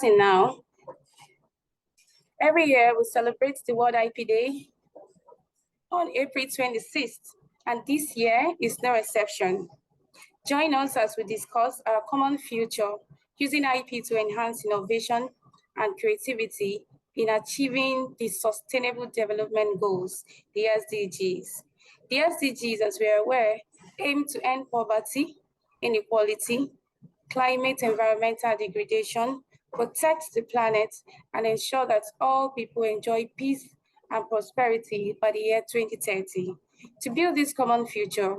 Now, every year we celebrate the World IP Day on April 26th, and this year is no exception. Join us as we discuss our common future using IP to enhance innovation and creativity in achieving the Sustainable Development Goals, the SDGs. The SDGs, as we are aware, aim to end poverty, inequality, climate environmental degradation, protect the planet, and ensure that all people enjoy peace and prosperity by the year 2030. To build this common future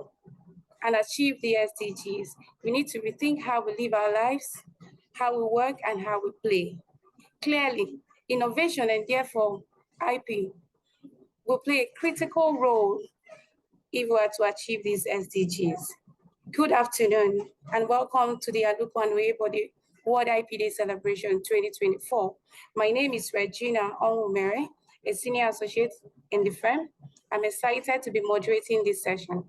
and achieve the SDGs, we need to rethink how we live our lives, how we work, and how we play. Clearly, innovation and therefore IP will play a critical role if we are to achieve these SDGs. Good afternoon and welcome to the Aluko Oyebode World IP Day Celebration 2024. My name is Regina Onwumere, a senior associate in the firm. I'm excited to be moderating this session.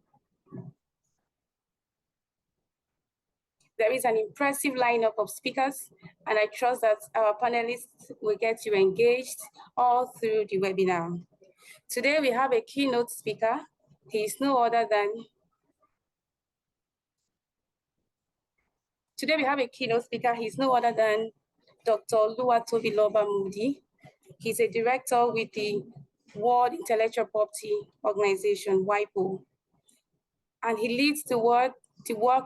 There is an impressive lineup of speakers, and I trust that our panelists will get you engaged all through the webinar. Today we have a keynote speaker. He is no other than Dr. Oluwatobiloba Moody. He's a director with the World Intellectual Property Organization, WIPO, and he leads the work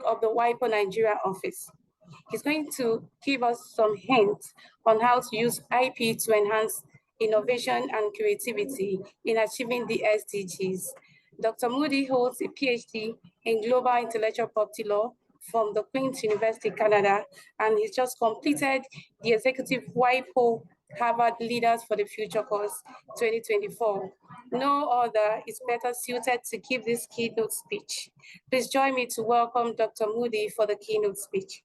of the WIPO Nigeria office. He's going to give us some hints on how to use IP to enhance innovation and creativity in achieving the SDGs. Dr. Moody holds a PhD in Global Intellectual Property Law from the Queen's University, Canada, and he's just completed the Executive WIPO Harvard Leaders for the Future course 2024. No other is better suited to give this keynote speech. Please join me to welcome Dr. Moody for the keynote speech.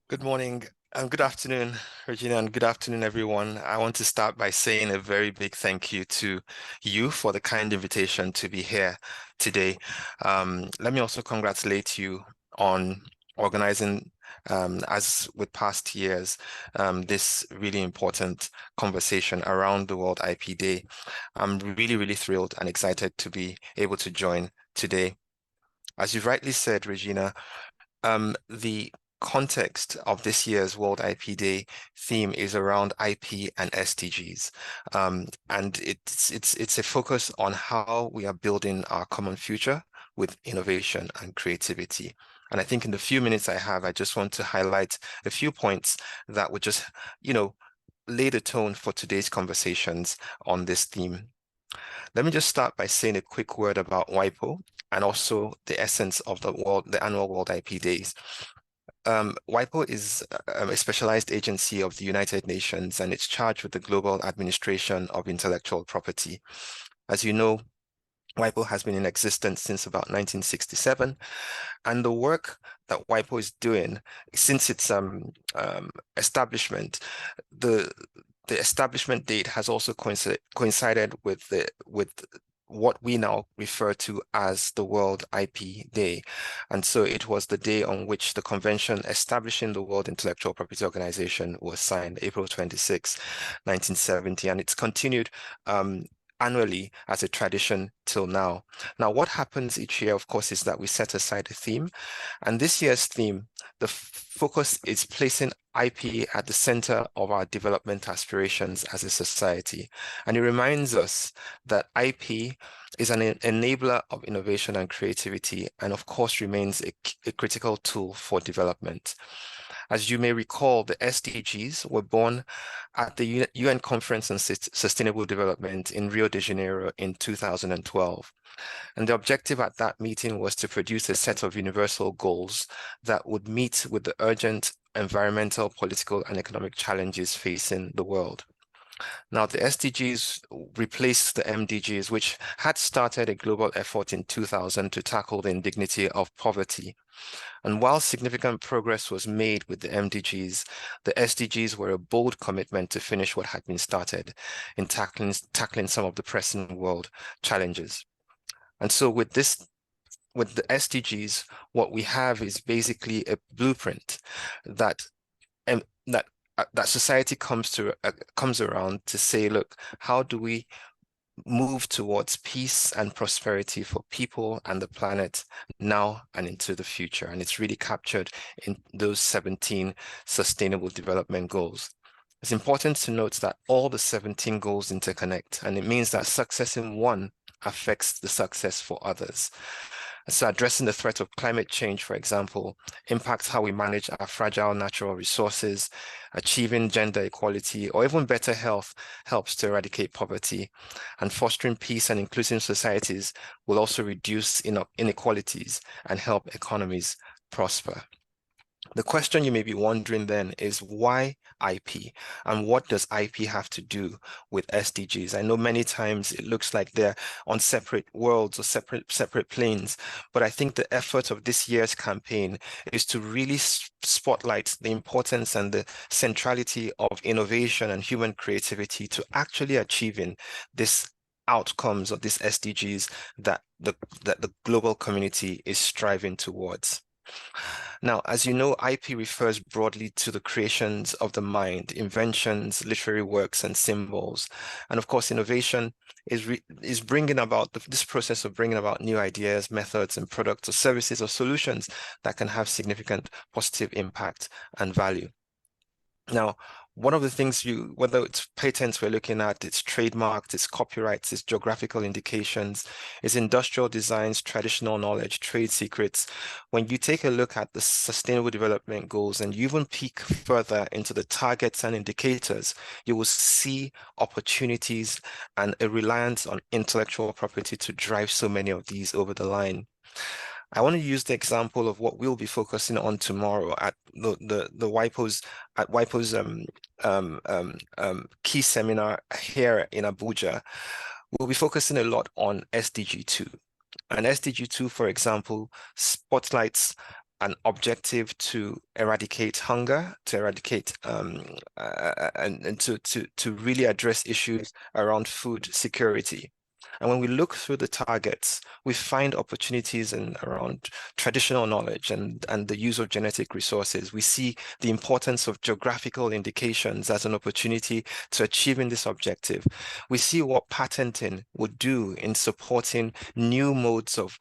Good morning and good afternoon, Regina, and good afternoon, everyone. I want to start by saying a very big thank you to you for the kind invitation to be here today. Let me also congratulate you on organizing, as with past years, this really important conversation around the World IP Day. I'm really, really thrilled and excited to be able to join today. As you rightly said, Regina, the context of this year's World IP Day theme is around IP and SDGs, and it's a focus on how we are building our common future with innovation and creativity. And I think in the few minutes I have, I just want to highlight a few points that would just, lay the tone for today's conversations on this theme. Let me just start by saying a quick word about WIPO and also the essence of the annual World IP Days. WIPO is a specialized agency of the United Nations, and it's charged with the global administration of intellectual property. As you know, WIPO has been in existence since about 1967, and the work that WIPO is doing since its establishment, the establishment date has also coincided with what we now refer to as the World IP Day. And so it was the day on which the convention establishing the World Intellectual Property Organization was signed, April 26, 1970, and it's continued annually as a tradition till now. Now, what happens each year, of course, is that we set aside a theme, and this year's theme, the focus is placing IP at the center of our development aspirations as a society. And it reminds us that IP is an enabler of innovation and creativity, and of course remains a critical tool for development. As you may recall, the SDGs were born at the UN Conference on Sustainable Development in Rio de Janeiro in 2012. And the objective at that meeting was to produce a set of universal goals that would meet with the urgent environmental, political, and economic challenges facing the world. Now, the SDGs replaced the MDGs, which had started a global effort in 2000 to tackle the indignity of poverty. And while significant progress was made with the MDGs, the SDGs were a bold commitment to finish what had been started in tackling some of the pressing world challenges. And so with this with the SDGs, what we have is basically a blueprint that that society comes around to say, look, how do we move towards peace and prosperity for people and the planet now and into the future? And it's really captured in those 17 Sustainable Development Goals. It's important to note that all the 17 goals interconnect, and it means that success in one affects the success for others. So addressing the threat of climate change, for example, impacts how we manage our fragile natural resources. Achieving gender equality or even better health helps to eradicate poverty. And fostering peace and inclusive societies will also reduce inequalities and help economies prosper. The question you may be wondering then is, why IP, and what does IP have to do with SDGs? I know many times it looks like they're on separate worlds or separate planes, but I think the effort of this year's campaign is to really spotlight the importance and the centrality of innovation and human creativity to actually achieving this outcomes of these SDGs that the global community is striving towards. Now, as you know, IP refers broadly to the creations of the mind, inventions, literary works, and symbols. And of course, innovation is bringing about this process of bringing about new ideas, methods, and products or services or solutions that can have significant positive impact and value. Now, one of the things whether it's patents we're looking at, it's trademarks, it's copyrights, it's geographical indications, it's industrial designs, traditional knowledge, trade secrets. When you take a look at the Sustainable Development Goals and you even peek further into the targets and indicators, you will see opportunities and a reliance on intellectual property to drive so many of these over the line. I want to use the example of what we'll be focusing on tomorrow at the WIPO's key seminar here in Abuja. We'll be focusing a lot on SDG 2. And SDG 2, for example, spotlights an objective to eradicate hunger, to eradicate and to really address issues around food security. And when we look through the targets, we find opportunities around traditional knowledge and the use of genetic resources. We see the importance of geographical indications as an opportunity to achieving this objective. We see what patenting would do in supporting new modes of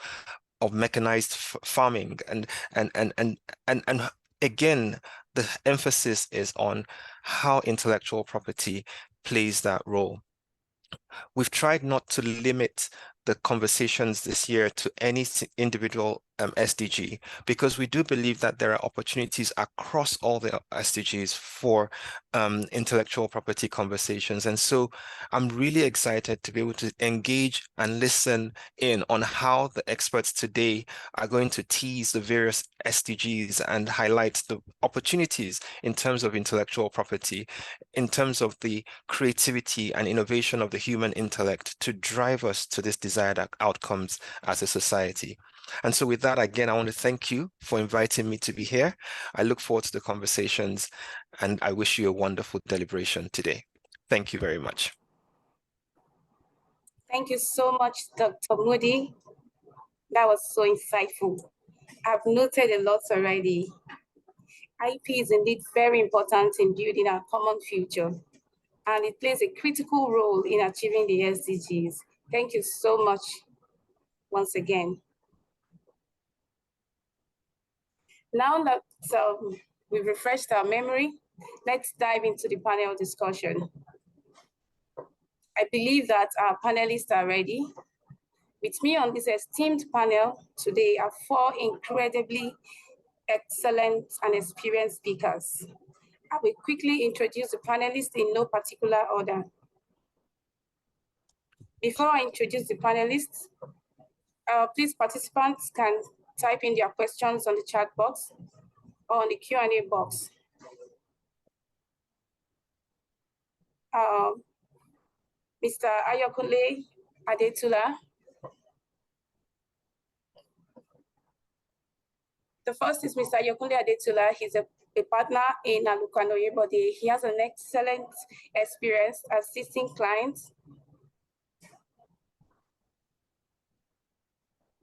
mechanized farming. And again, the emphasis is on how intellectual property plays that role. We've tried not to limit the conversations this year to any individual SDG, because we do believe that there are opportunities across all the SDGs for intellectual property conversations. And so I'm really excited to be able to engage and listen in on how the experts today are going to tease the various SDGs and highlight the opportunities in terms of intellectual property, in terms of the creativity and innovation of the human intellect to drive us to this desired outcomes as a society. And so with that, again, I want to thank you for inviting me to be here. I look forward to the conversations, and I wish you a wonderful deliberation today. Thank you very much. Thank you so much, Dr. Moody. That was so insightful. I've noted a lot already. IP is indeed very important in building our common future, and it plays a critical role in achieving the SDGs. Thank you so much once again. Now that we've refreshed our memory, let's dive into the panel discussion. I believe that our panelists are ready. With me on this esteemed panel today are 4 incredibly excellent and experienced speakers. I will quickly introduce the panelists in no particular order. Before I introduce the panelists, please participants can type in their questions on the chat box or on the Q&A box. Mr. Ayokunle Adetula. The first is Mr. Ayokunle Adetula. He's a partner in Aluko Oyebode. He has an excellent experience assisting clients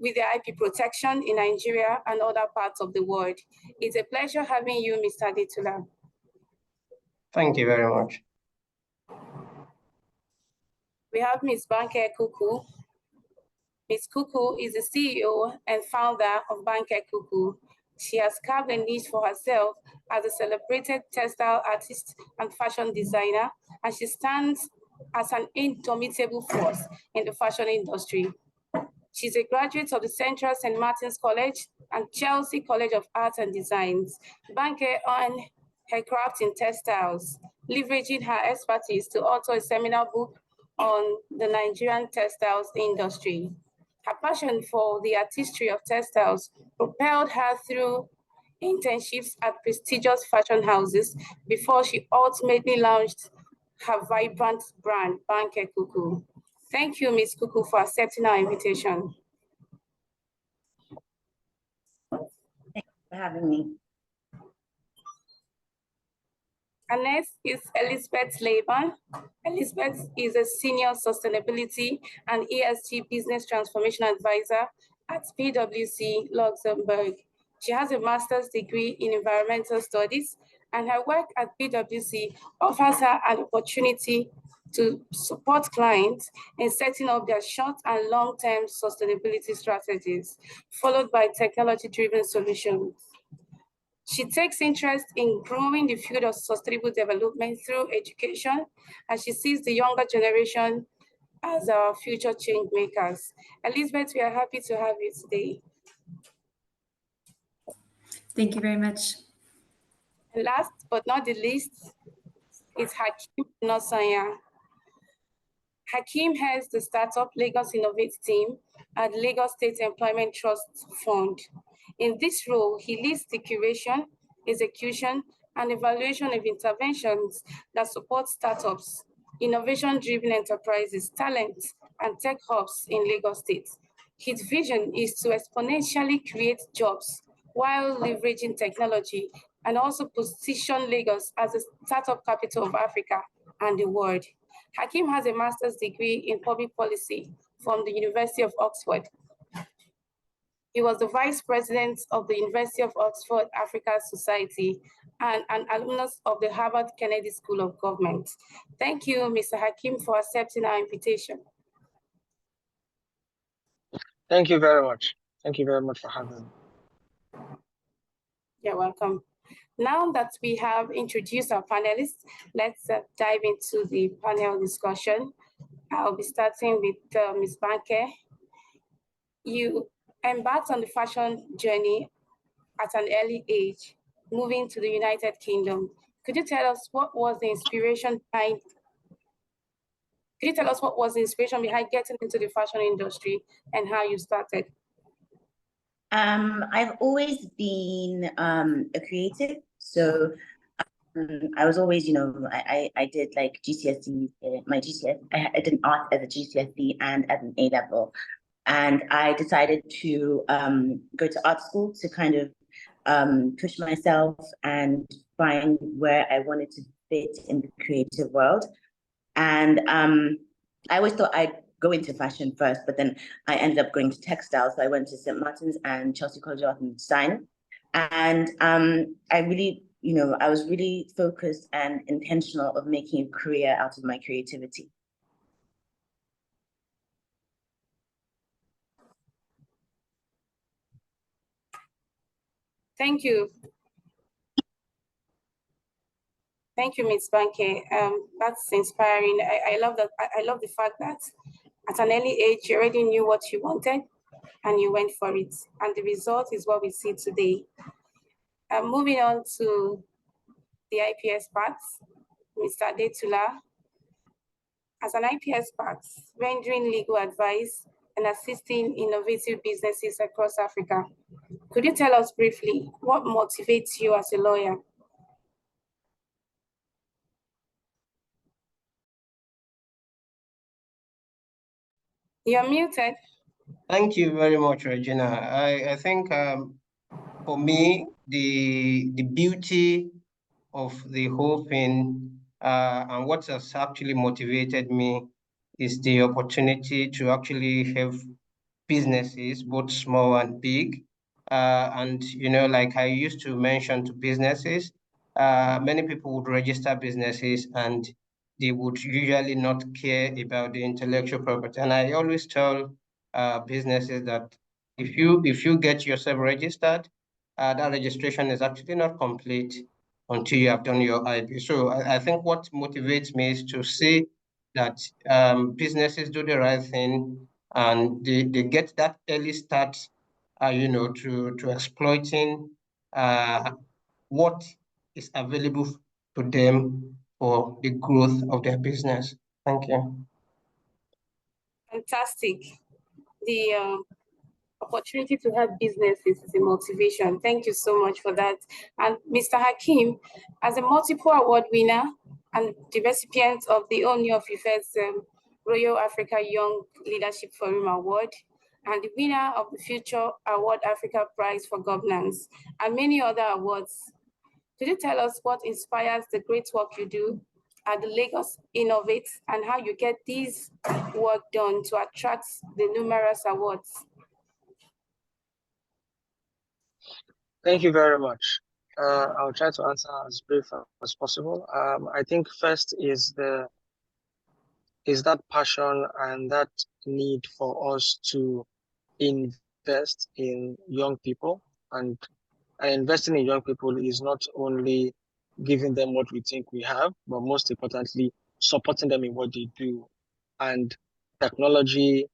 with the IP protection in Nigeria and other parts of the world. It's a pleasure having you, Mr. Adetula. Thank you very much. We have Ms. Banke Kuku. Ms. Kuku is the CEO and founder of Banke Kuku. She has carved a niche for herself as a celebrated textile artist and fashion designer, and she stands as an indomitable force in the fashion industry. She's a graduate of the Central St. Martin's College and Chelsea College of Arts and Designs. Banke earned her craft in textiles, leveraging her expertise to author a seminal book on the Nigerian textiles industry. Her passion for the artistry of textiles propelled her through internships at prestigious fashion houses before she ultimately launched her vibrant brand, Banke Kuku. Thank you, Ms. Kuku, for accepting our invitation. Thank you for having me. And next is Elizabeth Lerman. Elizabeth is a senior sustainability and ESG business transformation advisor at PwC Luxembourg. She has a master's degree in environmental studies, and her work at PwC offers her an opportunity to support clients in setting up their short and long-term sustainability strategies, followed by technology-driven solutions. She takes interest in growing the field of sustainable development through education, and she sees the younger generation as our future change makers. Elizabeth, we are happy to have you today. Thank you very much. And last but not the least is Hakeem Onasanya. Hakeem heads the startup Lagos Innovate team at Lagos State Employment Trust Fund. In this role, he leads the curation, execution, and evaluation of interventions that support startups, innovation-driven enterprises, talent, and tech hubs in Lagos State. His vision is to exponentially create jobs while leveraging technology and also position Lagos as a startup capital of Africa and the world. Hakeem has a master's degree in public policy from the University of Oxford. He was the vice president of the University of Oxford Africa Society and an alumnus of the Harvard Kennedy School of Government. Thank you, Mr. Hakeem, for accepting our invitation. Thank you very much. Thank you very much for having me. You're welcome. Now that we have introduced our panelists, let's dive into the panel discussion. I'll be starting with Ms. Banke. You embarked on the fashion journey at an early age, moving to the United Kingdom. Could you tell us what was the inspiration behind getting into the fashion industry and how you started? I've always been a creative, so I was always, I did like GCSE, I did art as a GCSE and as an A level, and I decided to go to art school to kind of push myself and find where I wanted to fit in the creative world. And I always thought I'd go into fashion first, but then I ended up going to textiles. So I went to St. Martin's and Chelsea College of Art and Design. And I really, I was really focused and intentional of making a career out of my creativity. Thank you. Thank you, Ms. Banke. That's inspiring. I love that. I love the fact that at an early age, you already knew what you wanted and you went for it. And the result is what we see today. Moving on to the IPS part, Mr. Adetula. As an IPS part, rendering legal advice and assisting innovative businesses across Africa, could you tell us briefly what motivates you as a lawyer? You're muted. Thank you very much, Regina. I think for me, the beauty of the whole thing and what has actually motivated me is the opportunity to actually have businesses, both small and big. And, like I used to mention to businesses, many people would register businesses and they would usually not care about the intellectual property. And I always tell businesses that if you get yourself registered, that registration is actually not complete until you have done your IP. So I think what motivates me is to see that businesses do the right thing and they get that early start, to exploiting what is available to them for the growth of their business. Thank you. Fantastic. The opportunity to have businesses is a motivation. Thank you so much for that. And Mr. Hakeem, as a multiple award winner and the recipient of the Oni of Ife's Royal Africa Young Leadership Forum Award, and the winner of the Future Award Africa Prize for Governance, and many other awards, could you tell us what inspires the great work you do at the Lagos Innovate and how you get this work done to attract the numerous awards? Thank you very much. I'll try to answer as brief as possible. I think first is that passion and that need for us to invest in young people, and investing in young people is not only giving them what we think we have, but most importantly, supporting them in what they do. And technology,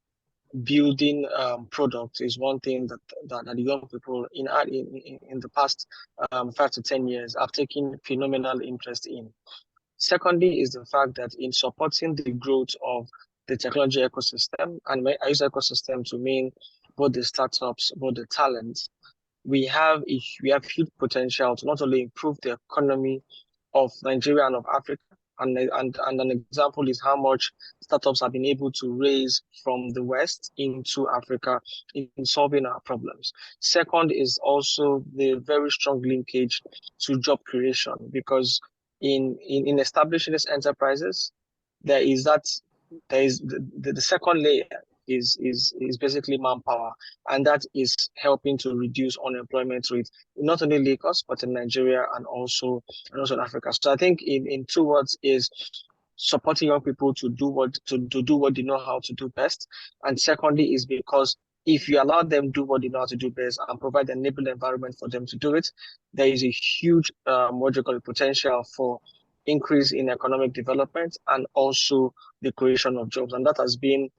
building products is one thing that the young people in the past 5 to 10 years have taken phenomenal interest in. Secondly is the fact that in supporting the growth of the technology ecosystem, and I use ecosystem to mean both the startups, both the talents, we have huge potential to not only improve the economy of Nigeria and of Africa, and an example is how much startups have been able to raise from the West into Africa in solving our problems. Second is also the very strong linkage to job creation, because in establishing these enterprises, there is the second layer is basically manpower, and that is helping to reduce unemployment rate not only in Lagos but in Nigeria and also in Africa. So I think in 2 words is supporting young people to do what they know how to do best, and secondly is because if you allow them do what they know how to do best and provide an enabling environment for them to do it, there is a huge potential for increase in economic development and also the creation of jobs. And that has been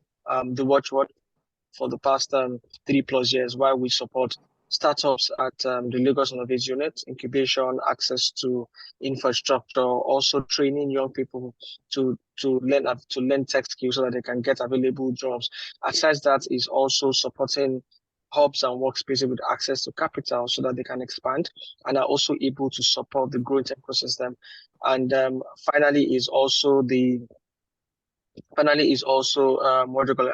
the watchword for the past 3+ years, while we support startups at the Lagos Innovate Unit, incubation, access to infrastructure, also training young people to learn tech skills so that they can get available jobs. Aside that is also supporting hubs and workspaces with access to capital so that they can expand and are also able to support the growth ecosystem. And finally is also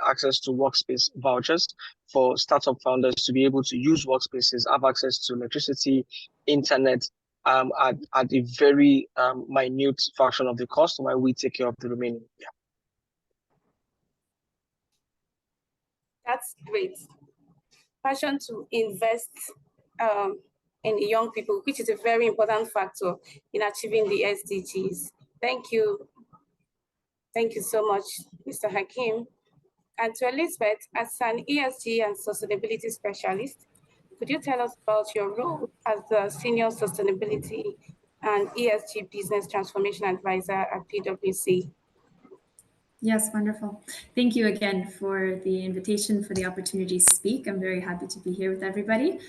access to workspace vouchers for startup founders to be able to use workspaces, have access to electricity, internet, at a very minute fraction of the cost, while we take care of the remaining. Yeah. That's great. Passion to invest in young people, which is a very important factor in achieving the SDGs. Thank you. Thank you so much, Mr. Hakeem. And to Elizabeth, as an ESG and sustainability specialist, could you tell us about your role as the Senior Sustainability and ESG Business Transformation Advisor at PwC? Yes, wonderful. Thank you again for the invitation, for the opportunity to speak. I'm very happy to be here with everybody.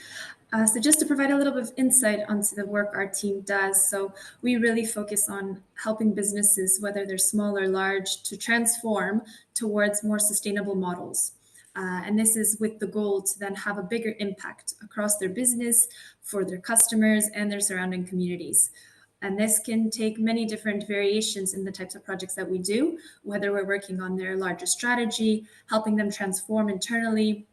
So just to provide a little bit of insight onto the work our team does. So we really focus on helping businesses, whether they're small or large, to transform towards more sustainable models. And this is with the goal to then have a bigger impact across their business, for their customers and their surrounding communities. And this can take many different variations in the types of projects that we do, whether we're working on their larger strategy, helping them transform internally,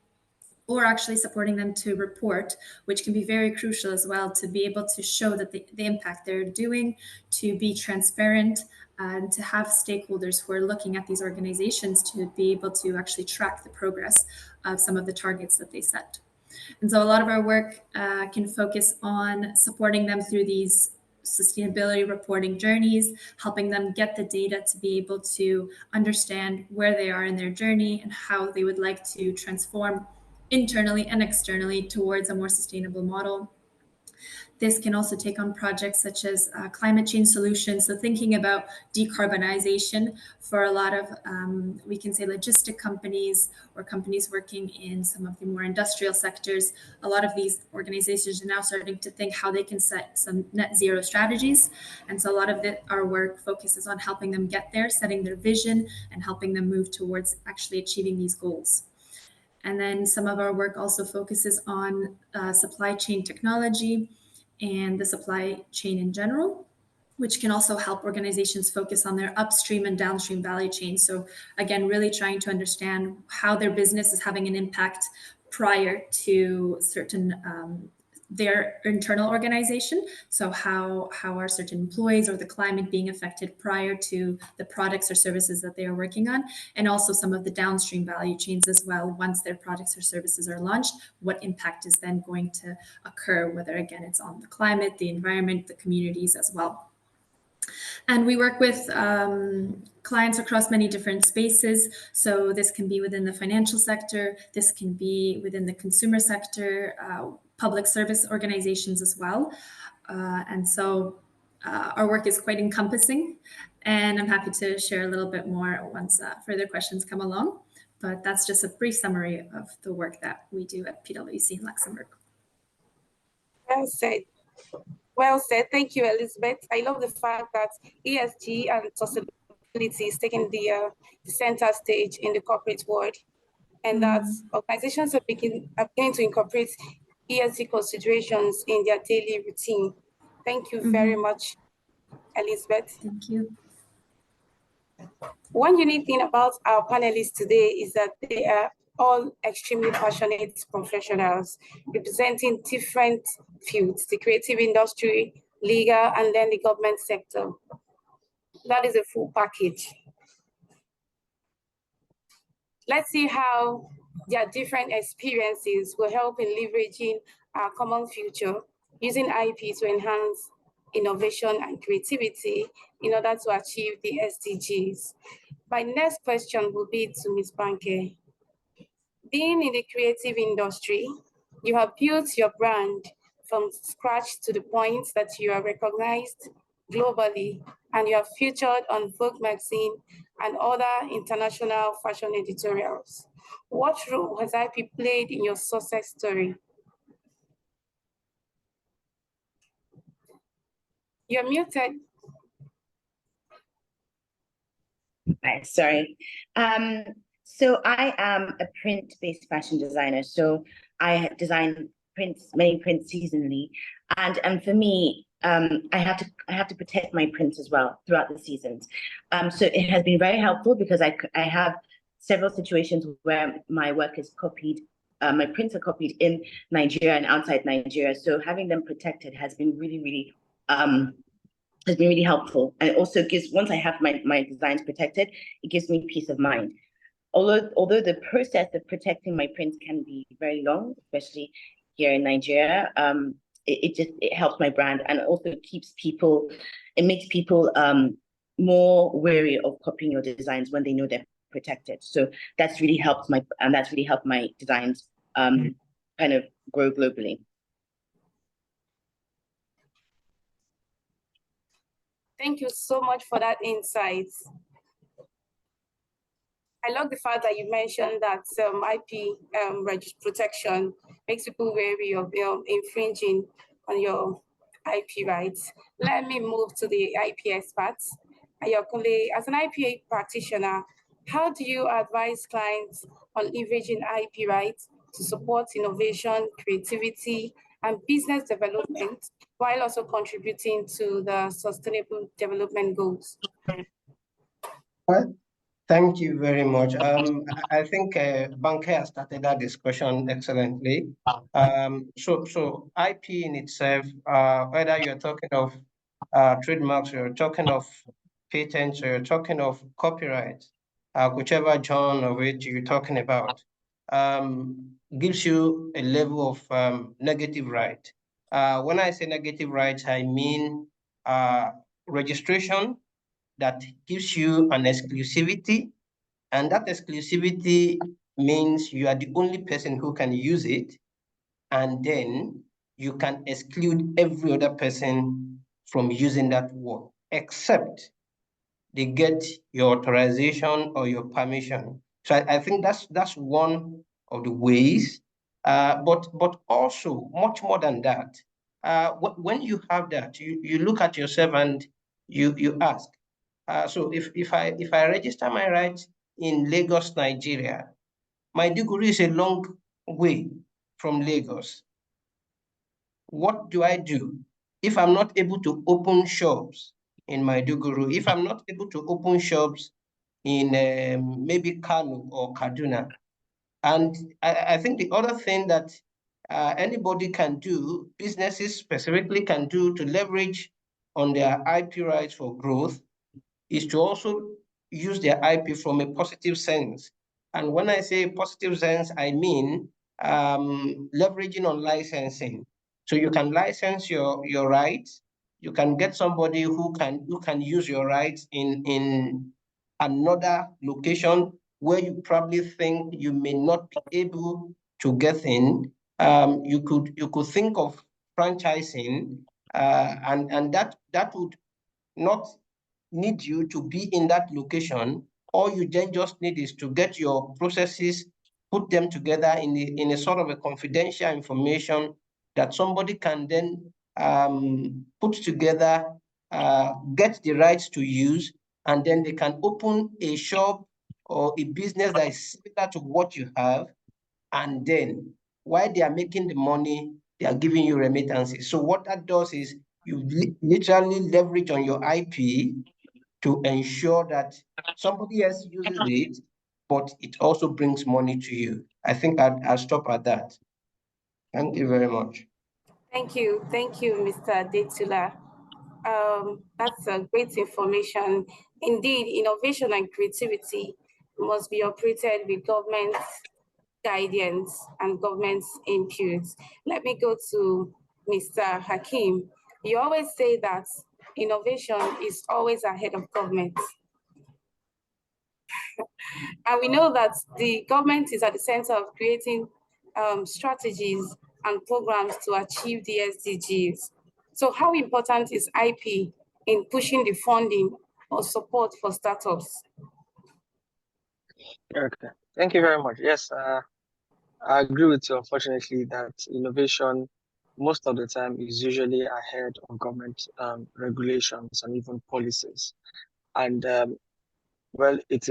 or actually supporting them to report, which can be very crucial as well, to be able to show that the impact they're doing, to be transparent, and to have stakeholders who are looking at these organizations to be able to actually track the progress of some of the targets that they set. And so a lot of our work can focus on supporting them through these sustainability reporting journeys, helping them get the data to be able to understand where they are in their journey and how they would like to transform internally and externally towards a more sustainable model. This can also take on projects such as climate change solutions. So thinking about decarbonization for a lot of, we can say, logistic companies or companies working in some of the more industrial sectors. A lot of these organizations are now starting to think how they can set some net zero strategies. And so a lot of our work focuses on helping them get there, setting their vision, and helping them move towards actually achieving these goals. And then some of our work also focuses on supply chain technology and the supply chain in general, which can also help organizations focus on their upstream and downstream value chain. So again, really trying to understand how their business is having an impact prior to certain their internal organization. So how are certain employees or the climate being affected prior to the products or services that they are working on, and also some of the downstream value chains as well. Once their products or services are launched, what impact is then going to occur, whether again it's on the climate, the environment, the communities as well. And we work with clients across many different spaces. So this can be within the financial sector, this can be within the consumer sector, public service organizations as well. And so our work is quite encompassing, and I'm happy to share a little bit more once further questions come along. But that's just a brief summary of the work that we do at PwC in Luxembourg. Well said. Well said. Thank you, Elizabeth. I love the fact that ESG and sustainability is taking the center stage in the corporate world, and that organizations are beginning to incorporate ESG considerations in their daily routine. Thank you very much, Elizabeth. Thank you. One unique thing about our panelists today is that they are all extremely passionate professionals representing different fields, the creative industry, legal, and then the government sector. That is a full package. Let's see how their different experiences will help in leveraging our common future using IP to enhance innovation and creativity in order to achieve the SDGs. My next question will be to Ms. Banke. Being in the creative industry, you have built your brand from scratch to the point that you are recognized globally, and you are featured on Vogue magazine and other international fashion editorials. What role has IP played in your success story? You're muted. Sorry. So I am a print-based fashion designer. So I design many prints seasonally, and for me, I have to protect my prints as well throughout the seasons. So it has been very helpful because I have several situations where my work is copied. My prints are copied in Nigeria and outside Nigeria. So having them protected has been really helpful. And it also gives, once I have my designs protected, it gives me peace of mind. Although the process of protecting my prints can be very long, especially here in Nigeria, it helps my brand, and it also makes people more wary of copying your designs when they know they're protected. So that's really helped my designs kind of grow globally. Thank you so much for that insight. I love the fact that you mentioned that IP protection makes people wary of infringing on your IP rights. Let me move to the IP experts. Ayokunle, as an IP practitioner, how do you advise clients on leveraging IP rights to support innovation, creativity, and business development, while also contributing to the sustainable development goals? Thank you very much. I think Banke has started that discussion excellently. So IP in itself, whether you're talking of trademarks, or you're talking of patents, or you're talking of copyright, whichever genre of it you're talking about, gives you a level of negative right. When I say negative rights, I mean registration that gives you an exclusivity, and that exclusivity means you are the only person who can use it, and then you can exclude every other person from using that work, except they get your authorization or your permission. So I think that's one of the ways, but also much more than that. When you have that, you look at yourself and you ask, so if I register my rights in Lagos, Nigeria, Maiduguri is a long way from Lagos. What do I do if I'm not able to open shops in Maiduguri? If I'm not able to open shops in maybe Kano or Kaduna? And I think the other thing that anybody can do, businesses specifically can do to leverage on their IP rights for growth, is to also use their IP from a positive sense. And when I say positive sense, I mean leveraging on licensing. So you can license your rights. You can get somebody who can use your rights in another location where you probably think you may not be able to get in. You could think of franchising, and that would not need you to be in that location. All you then just need is to get your processes, put them together in a sort of a confidential information that somebody can then put together, get the rights to use, and then they can open a shop or a business that is similar to what you have. And then while they are making the money, they are giving you remittances. So what that does is you literally leverage on your IP to ensure that somebody else uses it, but it also brings money to you. I think I'll stop at that. Thank you very much. Thank you, Mr. Adetula. That's a great information. Indeed, innovation and creativity must be operated with government guidance and government input. Let me go to Mr. Hakeem. You always say that innovation is always ahead of government. And we know that the government is at the center of creating strategies and programs to achieve the SDGs. So how important is IP in pushing the funding or support for startups? Okay, thank you very much. Yes, I agree with you, unfortunately, that innovation most of the time is usually ahead of government regulations and even policies. And well, it's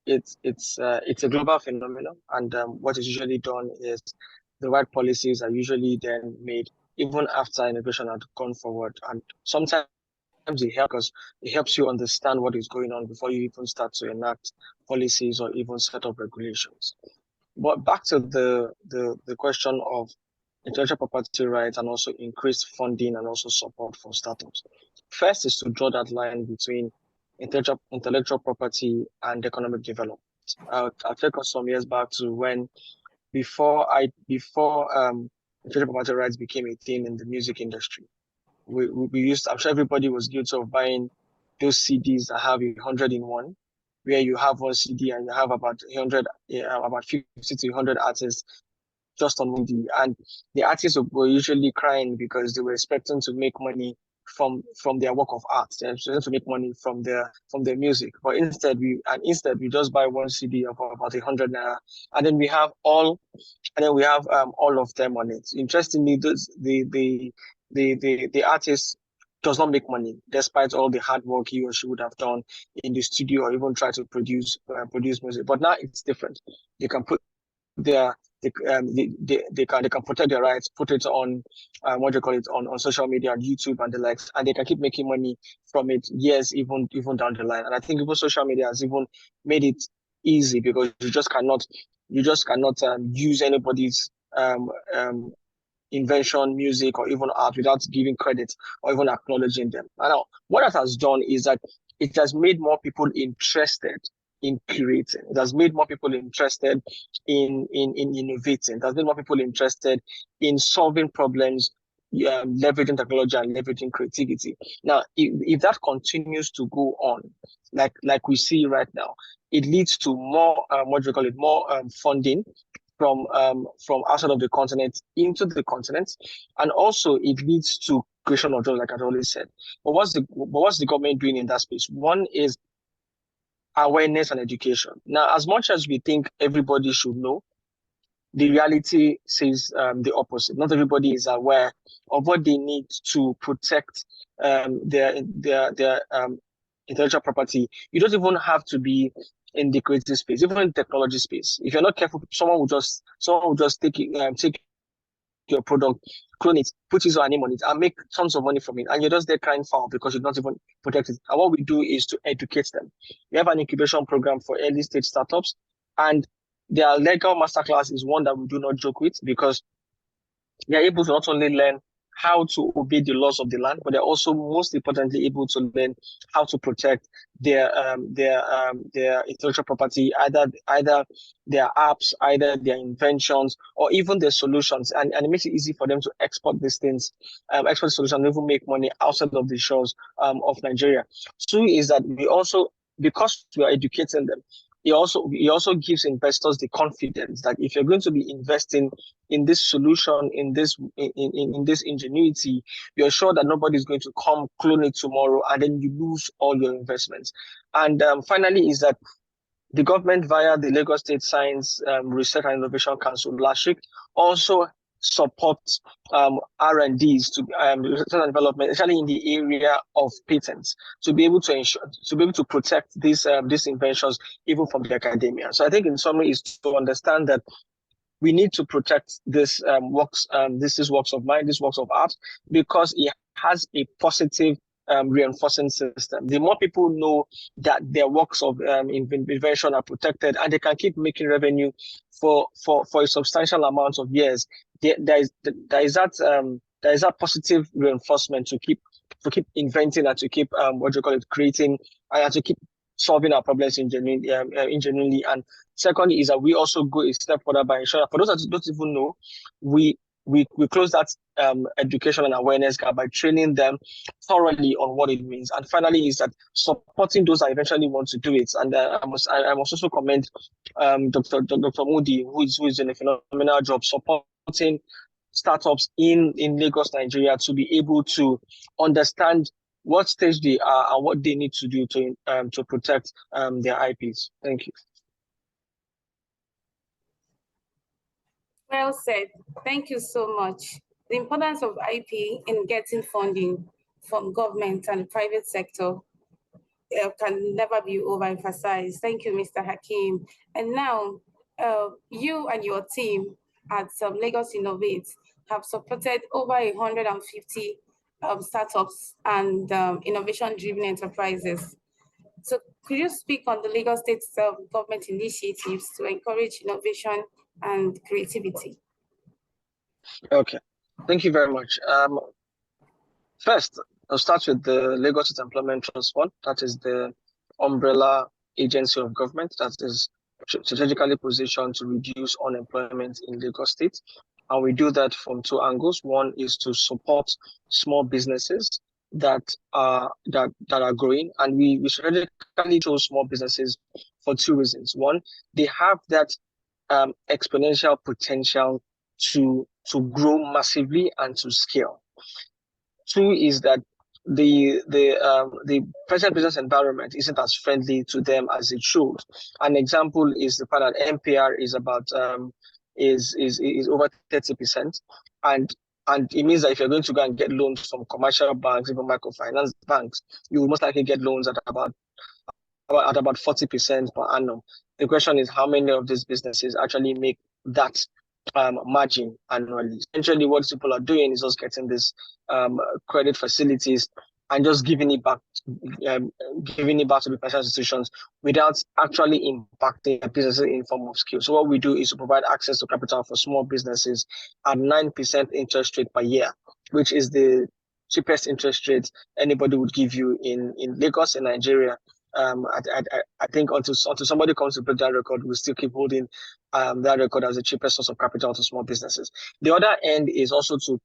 a global phenomenon, and what is usually done is the right policies are usually then made even after innovation had gone forward, and sometimes it helps because it helps you understand what is going on before you even start to enact policies or even set up regulations. But back to the question of intellectual property rights and also increased funding and also support for startups. First is to draw that line between intellectual property and economic development. I'll take us some years back to when before intellectual property rights became a thing in the music industry. We used, I'm sure everybody was guilty of buying those CDs that have 100 in one, where you have one CD and you have about 100, about 50 to 100 artists just on one CD. And the artists were usually crying because they were expecting to make money from their work of art. They're expecting to make money from their music. But instead we just buy one CD of about 100 naira, and then we have all of them on it. Interestingly, the artist does not make money despite all the hard work he or she would have done in the studio or even try to produce music. But now it's different. You can put their they can protect their rights, put it on on social media and YouTube and the likes, and they can keep making money from it years even down the line. And I think even social media has even made it easy, because you just cannot use anybody's invention, music, or even art without giving credit or even acknowledging them. And now, what that has done is that it has made more people interested in creating. It has made more people interested in innovating. It has made more people interested in solving problems, leveraging technology and leveraging creativity. Now, if that continues to go on, like we see right now, it leads to more more funding from outside of the continent into the continent, and also it leads to creation of jobs, like I always said. But what's the government doing in that space? One is awareness and education. Now, as much as we think everybody should know, the reality says the opposite. Not everybody is aware of what they need to protect their intellectual property. You don't even have to be in the creative space, even in the technology space. If you're not careful, someone will just take your product, clone it, put his or her name on it, and make tons of money from it. And you're just there crying foul because you're not even protected. And what we do is to educate them. We have an incubation program for early stage startups, and their legal masterclass is one that we do not joke with, because they are able to not only learn how to obey the laws of the land, but they're also most importantly able to learn how to protect their intellectual property, either their apps, either their inventions, or even their solutions, and it makes it easy for them to export these things, export solutions, and even make money outside of the shores of Nigeria. Two is that we also, because we are educating them, it also gives investors the confidence that if you're going to be investing in this solution, in this ingenuity, you're sure that nobody's going to come clone it tomorrow and then you lose all your investments. And finally is that the government, via the Lagos State Science Research and Innovation Council, LASHIC, also supports R&Ds to research and development, especially in the area of patents, to be able to protect these inventions even from the academia. So I think in summary is to understand that we need to protect this works of mind, these works of art, because it has a positive reinforcing system. The more people know that their works of invention are protected and they can keep making revenue for a substantial amount of years, there is that positive reinforcement to keep inventing and to keep creating, and to keep solving our problems genuinely. And secondly is that we also go a step further by ensuring, for those that don't even know, we close that education and awareness gap by training them thoroughly on what it means. And finally is that supporting those that eventually want to do it. And I must also commend Dr. Moody, who is doing a phenomenal job supporting startups in Lagos, Nigeria, to be able to understand what stage they are and what they need to do to protect their IPs. Thank you. Well said. Thank you so much. The importance of IP in getting funding from government and private sector can never be overemphasized. Thank you, Mr. Hakeem. And now, you and your team at Lagos Innovate have supported over 150 startups and innovation-driven enterprises. So could you speak on the Lagos State government initiatives to encourage innovation and creativity? Okay, thank you very much. First, I'll start with the Lagos State Employment Trust Fund. That is the umbrella agency of government that is strategically positioned to reduce unemployment in Lagos State. And we do that from two angles. One is to support small businesses that are growing, and we strategically chose small businesses for two reasons. One, they have that exponential potential to grow massively and to scale. Two is that the present business environment isn't as friendly to them as it should. An example is the fact that MPR is about is over 30%, and it means that if you're going to go and get loans from commercial banks, even microfinance banks, you will most likely get loans at about 40% per annum. The question is how many of these businesses actually make that margin annually. Essentially, what people are doing is just getting this credit facilities and just giving it back to the financial institutions without actually impacting the businesses in form of skill. So what we do is to provide access to capital for small businesses at 9% interest rate per year, which is the cheapest interest rate anybody would give you in Lagos, in Nigeria. I think until somebody comes to break that record, we still keep holding that record as the cheapest source of capital to small businesses. The other end is also to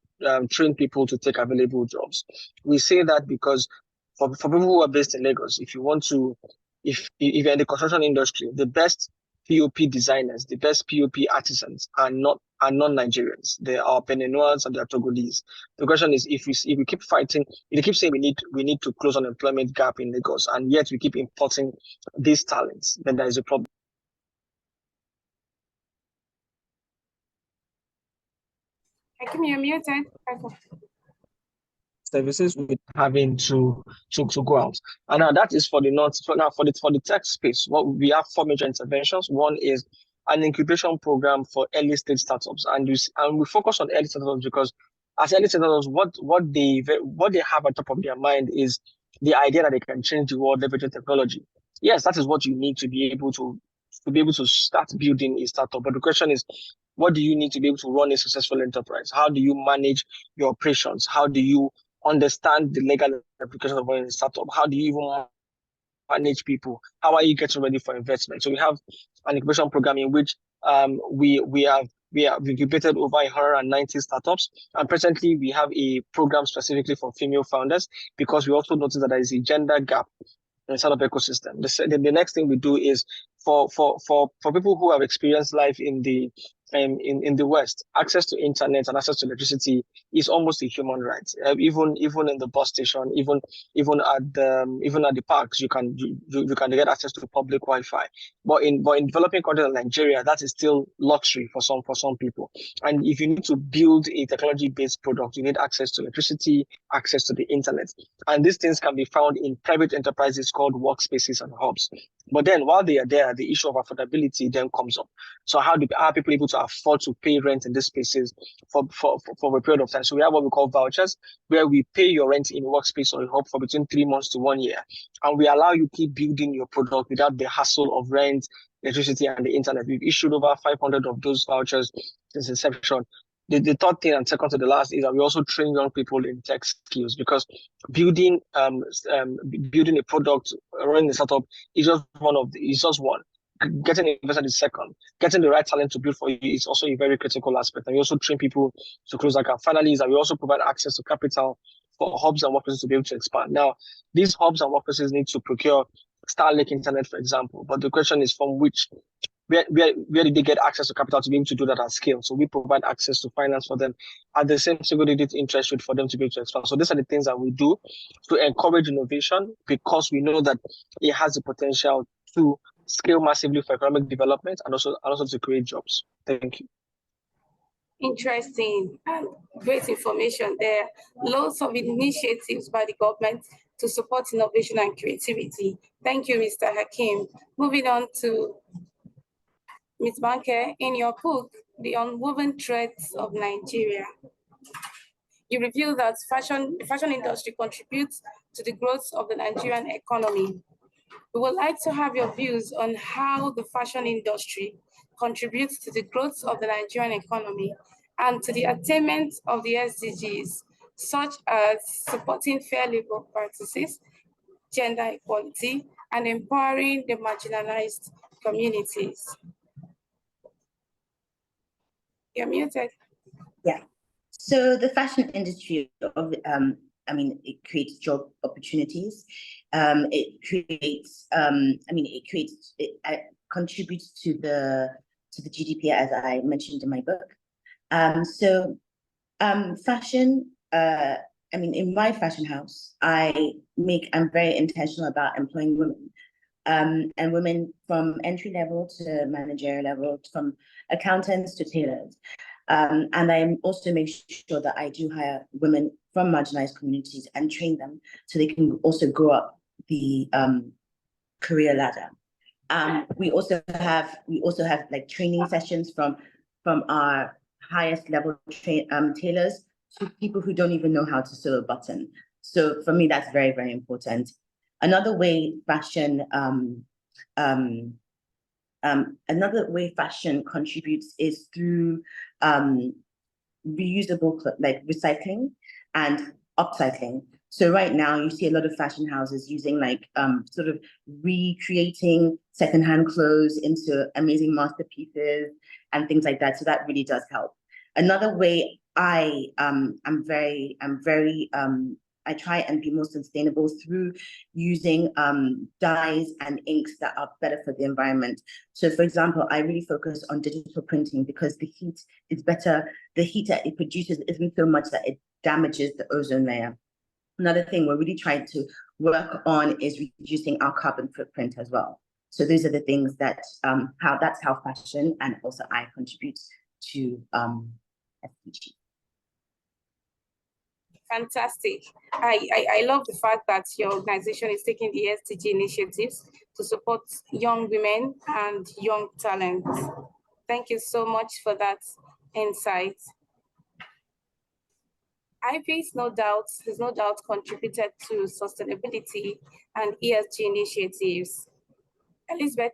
train people to take available jobs. We say that because for people who are based in Lagos, if you're in the construction industry, the best POP designers, the best POP artisans are non-Nigerians. They are Beninese and they are Togolese. The question is, if we keep fighting, if we keep saying we need to close unemployment gap in Lagos, and yet we keep importing these talents, then there is a problem. Hakeem, you're muted. Services with having to go out. And now that is for the north. So now for the tech space, what we have 4 major interventions. One is an incubation program for early stage startups, and we focus on early startups because as early startups, what they have at top of their mind is the idea that they can change the world leveraging technology. Yes, that is what you need to be able to start building a startup. But the question is, what do you need to be able to run a successful enterprise? How do you manage your operations? How do you understand the legal implications of running a startup? How do you even manage people? How are you getting ready for investment? So we have an incubation program in which we have incubated over 190 startups, and presently we have a program specifically for female founders because we also noticed that there is a gender gap in the startup ecosystem. The next thing we do is for people who have experienced life in the West, access to internet and access to electricity is almost a human right. Even in the bus station, even at the parks, you can get access to public Wi-Fi. But in developing countries like Nigeria, that is still luxury for some people. And if you need to build a technology-based product, you need access to electricity, access to the internet. And these things can be found in private enterprises called workspaces and hubs. But then while they are there, the issue of affordability then comes up. So how are people able to afford to pay rent in these spaces for a period of time? So we have what we call vouchers, where we pay your rent in a workspace or a hub for between 3 months to 1 year. And we allow you to keep building your product without the hassle of rent, electricity, and the internet. We've issued over 500 of those vouchers since inception. The third thing, and second to the last, is that we also train young people in tech skills, because building a product, running a startup is just one. Getting invested is second. Getting the right talent to build for you is also a very critical aspect. And we also train people to close that gap. Finally, is that we also provide access to capital for hubs and workplaces to be able to expand. Now, these hubs and workplaces need to procure Starlink internet, for example. But the question is where did they get access to capital to be able to do that at scale? So we provide access to finance for them at the same single-digit interest rate for them to be able to expand. So these are the things that we do to encourage innovation, because we know that it has the potential to scale massively for economic development and also to create jobs. Thank you. Interesting and great information there. Lots of initiatives by the government to support innovation and creativity. Thank you, Mr. Hakeem. Moving on to Ms. Banke, in your book, The Unwoven Threads of Nigeria, you reveal that the fashion industry contributes to the growth of the Nigerian economy. We would like to have your views on how the fashion industry contributes to the growth of the Nigerian economy and to the attainment of the SDGs, such as supporting fair labor practices, gender equality, and empowering the marginalized communities. You're muted. Yeah. So the fashion industry it creates job opportunities. It contributes to the GDP, as I mentioned in my book. Fashion. In my fashion house, I'm very intentional about employing women, and women from entry level to managerial level, from accountants to tailors. And I also make sure that I do hire women from marginalized communities and train them so they can also go up the career ladder. We also have like training sessions from from our highest level tailors to people who don't even know how to sew a button. So for me, that's very, very important. Another way fashion contributes is through reusable, like recycling and upcycling. So right now you see a lot of fashion houses using like sort of recreating secondhand clothes into amazing masterpieces and things like that. So that really does help. Another way I try and be more sustainable through using dyes and inks that are better for the environment. So for example, I really focus on digital printing because the heat is better. The heat that it produces isn't so much that it damages the ozone layer. Another thing we're really trying to work on is reducing our carbon footprint as well. So those are the things that how fashion and also I contribute to SDG. Fantastic. I love the fact that your organization is taking the SDG initiatives to support young women and young talent. Thank you so much for that insight. IP has no doubt contributed to sustainability and ESG initiatives. Elizabeth,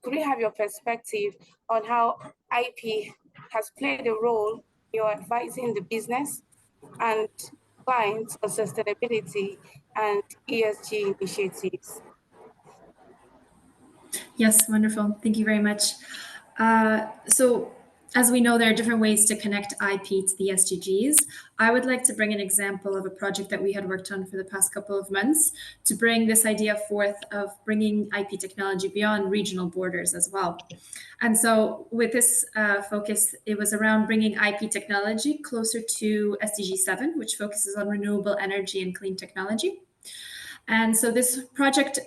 could we have your perspective on how IP has played a role in your advising the business and clients on sustainability and ESG initiatives? Yes, wonderful. Thank you very much. So as we know, there are different ways to connect IP to the SDGs. I would like to bring an example of a project that we had worked on for the past couple of months to bring this idea forth of bringing IP technology beyond regional borders as well. And so with this focus, it was around bringing IP technology closer to SDG 7, which focuses on renewable energy and clean technology. And so this project,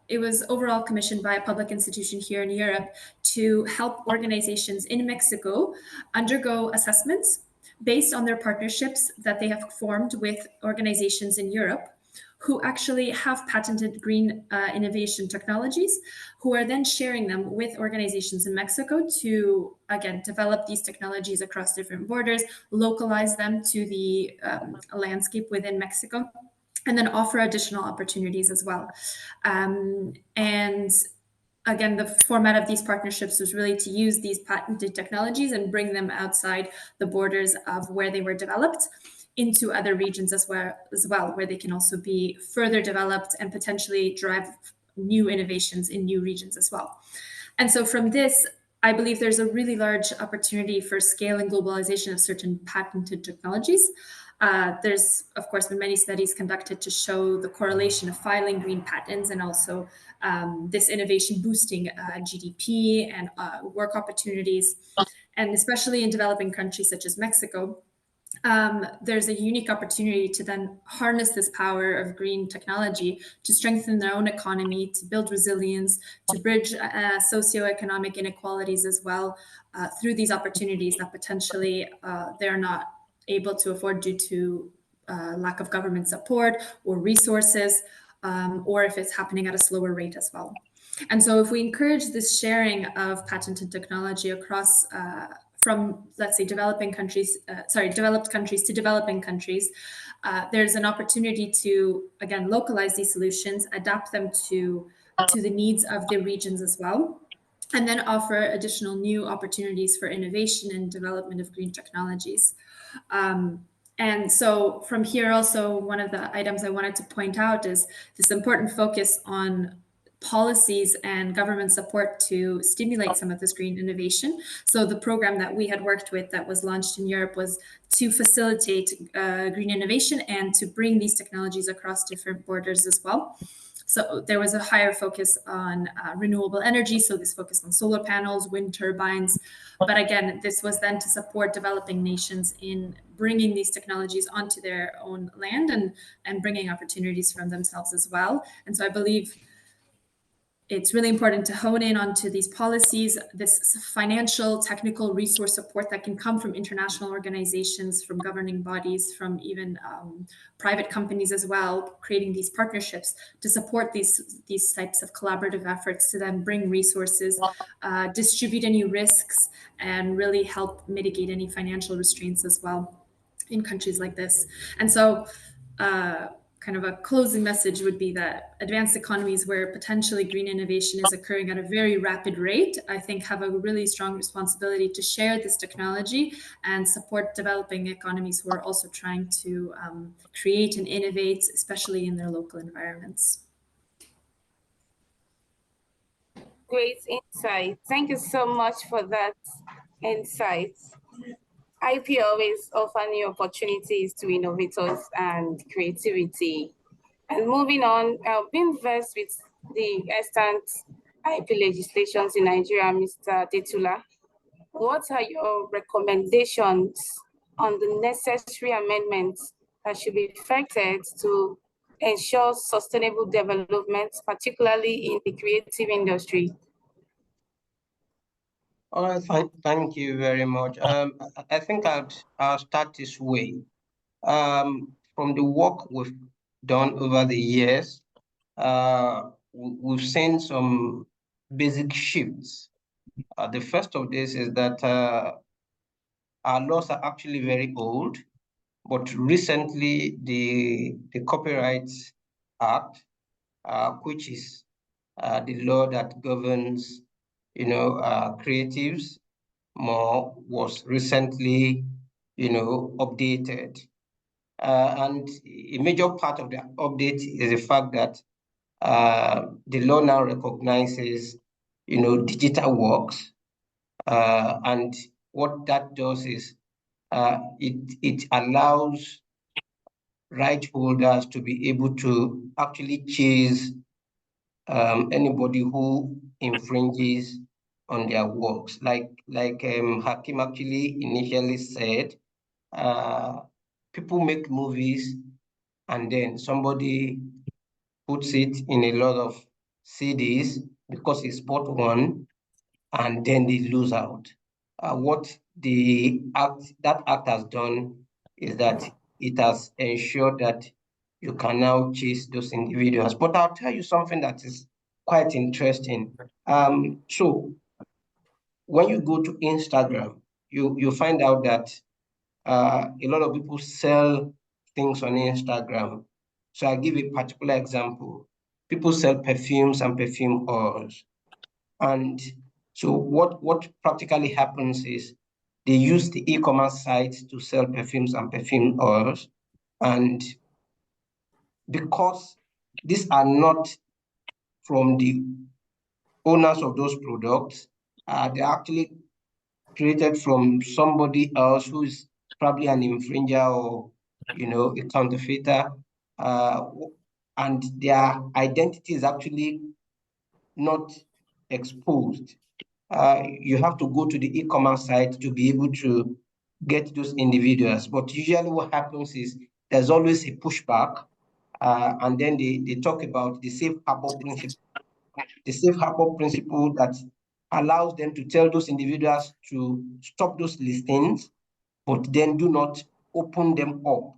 it was overall commissioned by a public institution here in Europe to help organizations in Mexico undergo assessments based on their partnerships that they have formed with organizations in Europe who actually have patented green innovation technologies, who are then sharing them with organizations in Mexico to, again, develop these technologies across different borders, localize them to the landscape within Mexico, and then offer additional opportunities as well. And again, the format of these partnerships was really to use these patented technologies and bring them outside the borders of where they were developed into other regions as well, where they can also be further developed and potentially drive new innovations in new regions as well. And so from this, I believe there's a really large opportunity for scale and globalization of certain patented technologies. There's, of course, been many studies conducted to show the correlation of filing green patents and also this innovation boosting GDP and work opportunities. And especially in developing countries such as Mexico, there's a unique opportunity to then harness this power of green technology to strengthen their own economy, to build resilience, to bridge socioeconomic inequalities as well through these opportunities that potentially they're not able to afford due to lack of government support or resources, or if it's happening at a slower rate as well. And so if we encourage this sharing of patented technology across from, let's say, developed countries to developing countries, there's an opportunity to, again, localize these solutions, adapt them to the needs of the regions as well, and then offer additional new opportunities for innovation and development of green technologies. And so from here also, one of the items I wanted to point out is this important focus on policies and government support to stimulate some of this green innovation. So the program that we had worked with that was launched in Europe was to facilitate green innovation and to bring these technologies across different borders as well. So there was a higher focus on renewable energy. So this focused on solar panels, wind turbines. But again, this was then to support developing nations in bringing these technologies onto their own land and bringing opportunities from themselves as well. And so I believe it's really important to hone in onto these policies, this financial, technical resource support that can come from international organizations, from governing bodies, from even private companies as well, creating these partnerships to support these types of collaborative efforts to then bring resources, distribute any risks, and really help mitigate any financial restraints as well in countries like this. And so, kind of a closing message would be that advanced economies where potentially green innovation is occurring at a very rapid rate, I think have a really strong responsibility to share this technology and support developing economies who are also trying to create and innovate, especially in their local environments. Great insight. Thank you so much for that insight. IP always offer new opportunities to innovators and creativity. And moving on, being versed with the extant IP legislations in Nigeria, Mr. Adetula, what are your recommendations on the necessary amendments that should be effected to ensure sustainable development, particularly in the creative industry? All right, thank you very much. I think I'll start this way. From the work we've done over the years, we've seen some basic shifts. The first of this is that our laws are actually very old, but recently the Copyright Act, which is the law that governs, creatives more, was recently, updated. And a major part of the update is the fact that the law now recognizes, digital works. And what that does is it allows right holders to be able to actually chase anybody who infringes on their works. Like Hakeem actually initially said, people make movies and then somebody puts it in a lot of CDs because he's bought one, and then they lose out. What that act has done is that it has ensured that you can now chase those individuals. But I'll tell you something that is quite interesting. So when you go to Instagram, you find out that a lot of people sell things on Instagram. So I'll give a particular example. People sell perfumes and perfume oils. And so what practically happens is they use the e-commerce sites to sell perfumes and perfume oils. And because these are not from the owners of those products, they're actually created from somebody else who is probably an infringer or, a counterfeiter, and their identity is actually not exposed. You have to go to the e-commerce site to be able to get those individuals. But usually what happens is there's always a pushback, and then they talk about the safe harbor principle. The safe harbor principle that allows them to tell those individuals to stop those listings, but then do not open them up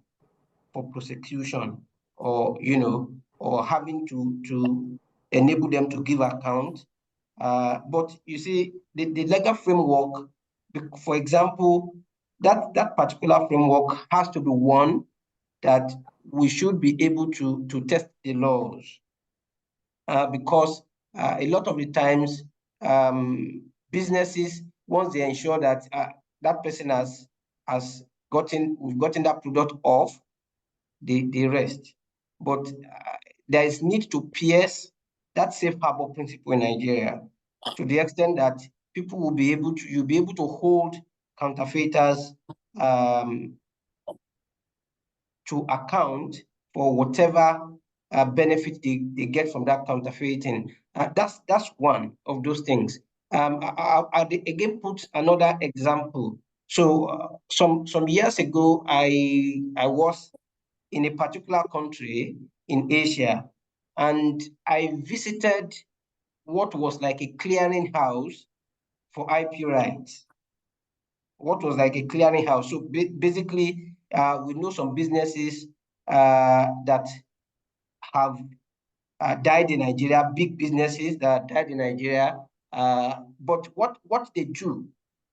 for prosecution or, or having to enable them to give account. But you see, the legal framework, for example, that particular framework has to be one that we should be able to test the laws. Because a lot of the times, businesses, once they ensure that that person we've gotten that product off, they rest. But there is need to pierce that safe harbor principle in Nigeria to the extent that people will be able to, you'll be able to hold counterfeiters to account for whatever benefit they get from that counterfeiting. That's one of those things. I'll again put another example. So some years ago, I was in a particular country in Asia, and I visited what was like a clearinghouse for IP rights. What was like a clearinghouse. So basically, we know some businesses that have died in Nigeria, big businesses that died in Nigeria. But what they do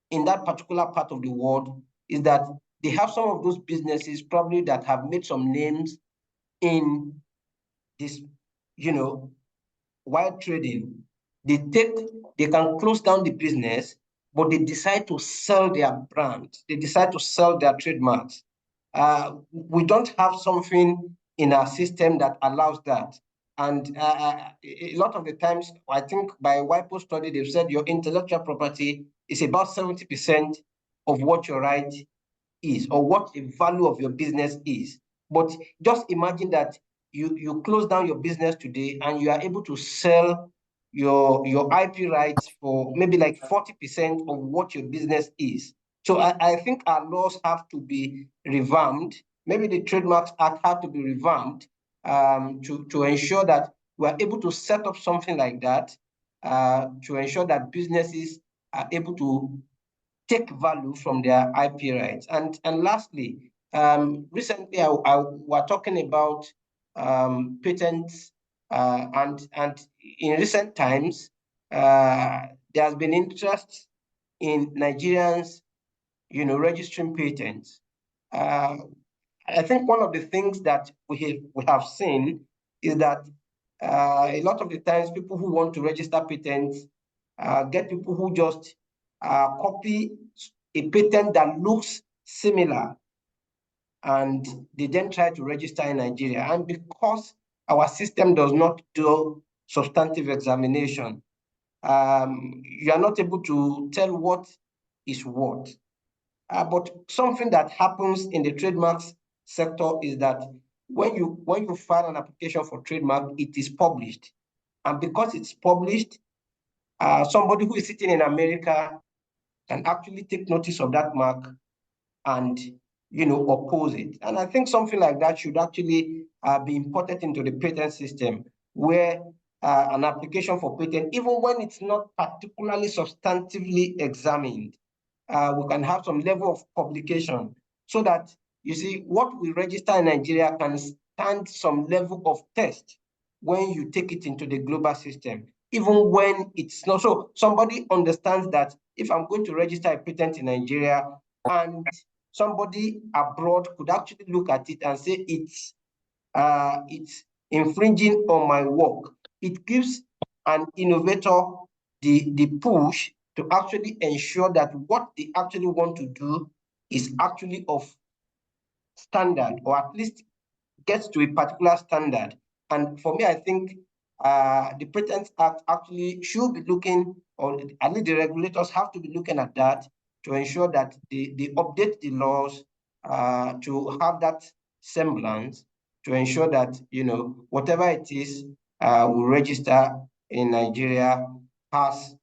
in that particular part of the world is that they have some of those businesses probably that have made some names in this, while trading. They can close down the business, but they decide to sell their brand. They decide to sell their trademarks. We don't have something in our system that allows that. And a lot of the times, I think by WIPO study, they've said your intellectual property is about 70% of what your right is, or what the value of your business is. But just imagine that you close down your business today and you are able to sell your IP rights for maybe like 40% of what your business is. So I think our laws have to be revamped. Maybe the Trademarks Act have to be revamped to ensure that we are able to set up something like that, to ensure that businesses are able to take value from their IP rights. And lastly, recently I were talking about patents, and in recent times, there has been interest in Nigerians, registering patents. I think one of the things that we have seen is that a lot of the times people who want to register patents get people who just copy a patent that looks similar, and they then try to register in Nigeria. And because our system does not do substantive examination, you are not able to tell what is what. But something that happens in the trademarks sector is that when you file an application for trademark, it is published. And because it's published, somebody who is sitting in America can actually take notice of that mark and oppose it. And I think something like that should actually be imported into the patent system, where an application for patent, even when it's not particularly substantively examined, we can have some level of publication, so that you see what we register in Nigeria can stand some level of test when you take it into the global system, even when it's not. So somebody understands that if I'm going to register a patent in Nigeria, and somebody abroad could actually look at it and say it's infringing on my work, it gives an innovator the push to actually ensure that what they actually want to do is actually of standard, or at least gets to a particular standard. And for me, I think the Patent Act actually should be looking, or at least the regulators have to be looking at that, to ensure that they update the laws to have that semblance, to ensure that, whatever it is we register in Nigeria has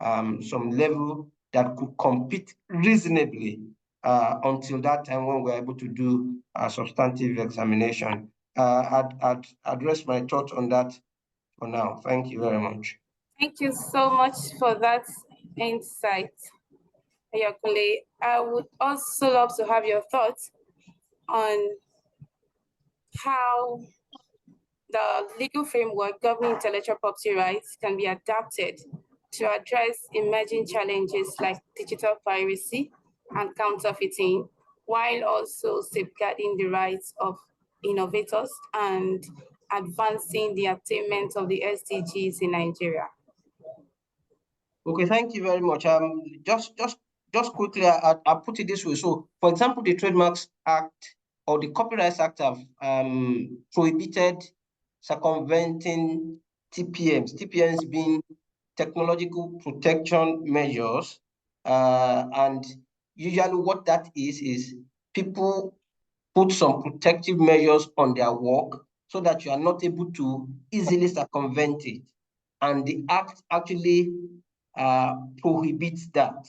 some level that could compete reasonably until that time when we're able to do a substantive examination. I'd address my thoughts on that for now. Thank you very much. Thank you so much for that insight, Ayokunle. I would also love to have your thoughts on how the legal framework governing intellectual property rights can be adapted to address emerging challenges like digital piracy and counterfeiting, while also safeguarding the rights of innovators and advancing the attainment of the SDGs in Nigeria. Okay, thank you very much. Just quickly, I'll put it this way. So, for example, the Trademarks Act or the Copyright Act have prohibited circumventing TPMs. TPMs being technological protection measures, and usually what that is people put some protective measures on their work so that you are not able to easily circumvent it. And the Act actually prohibits that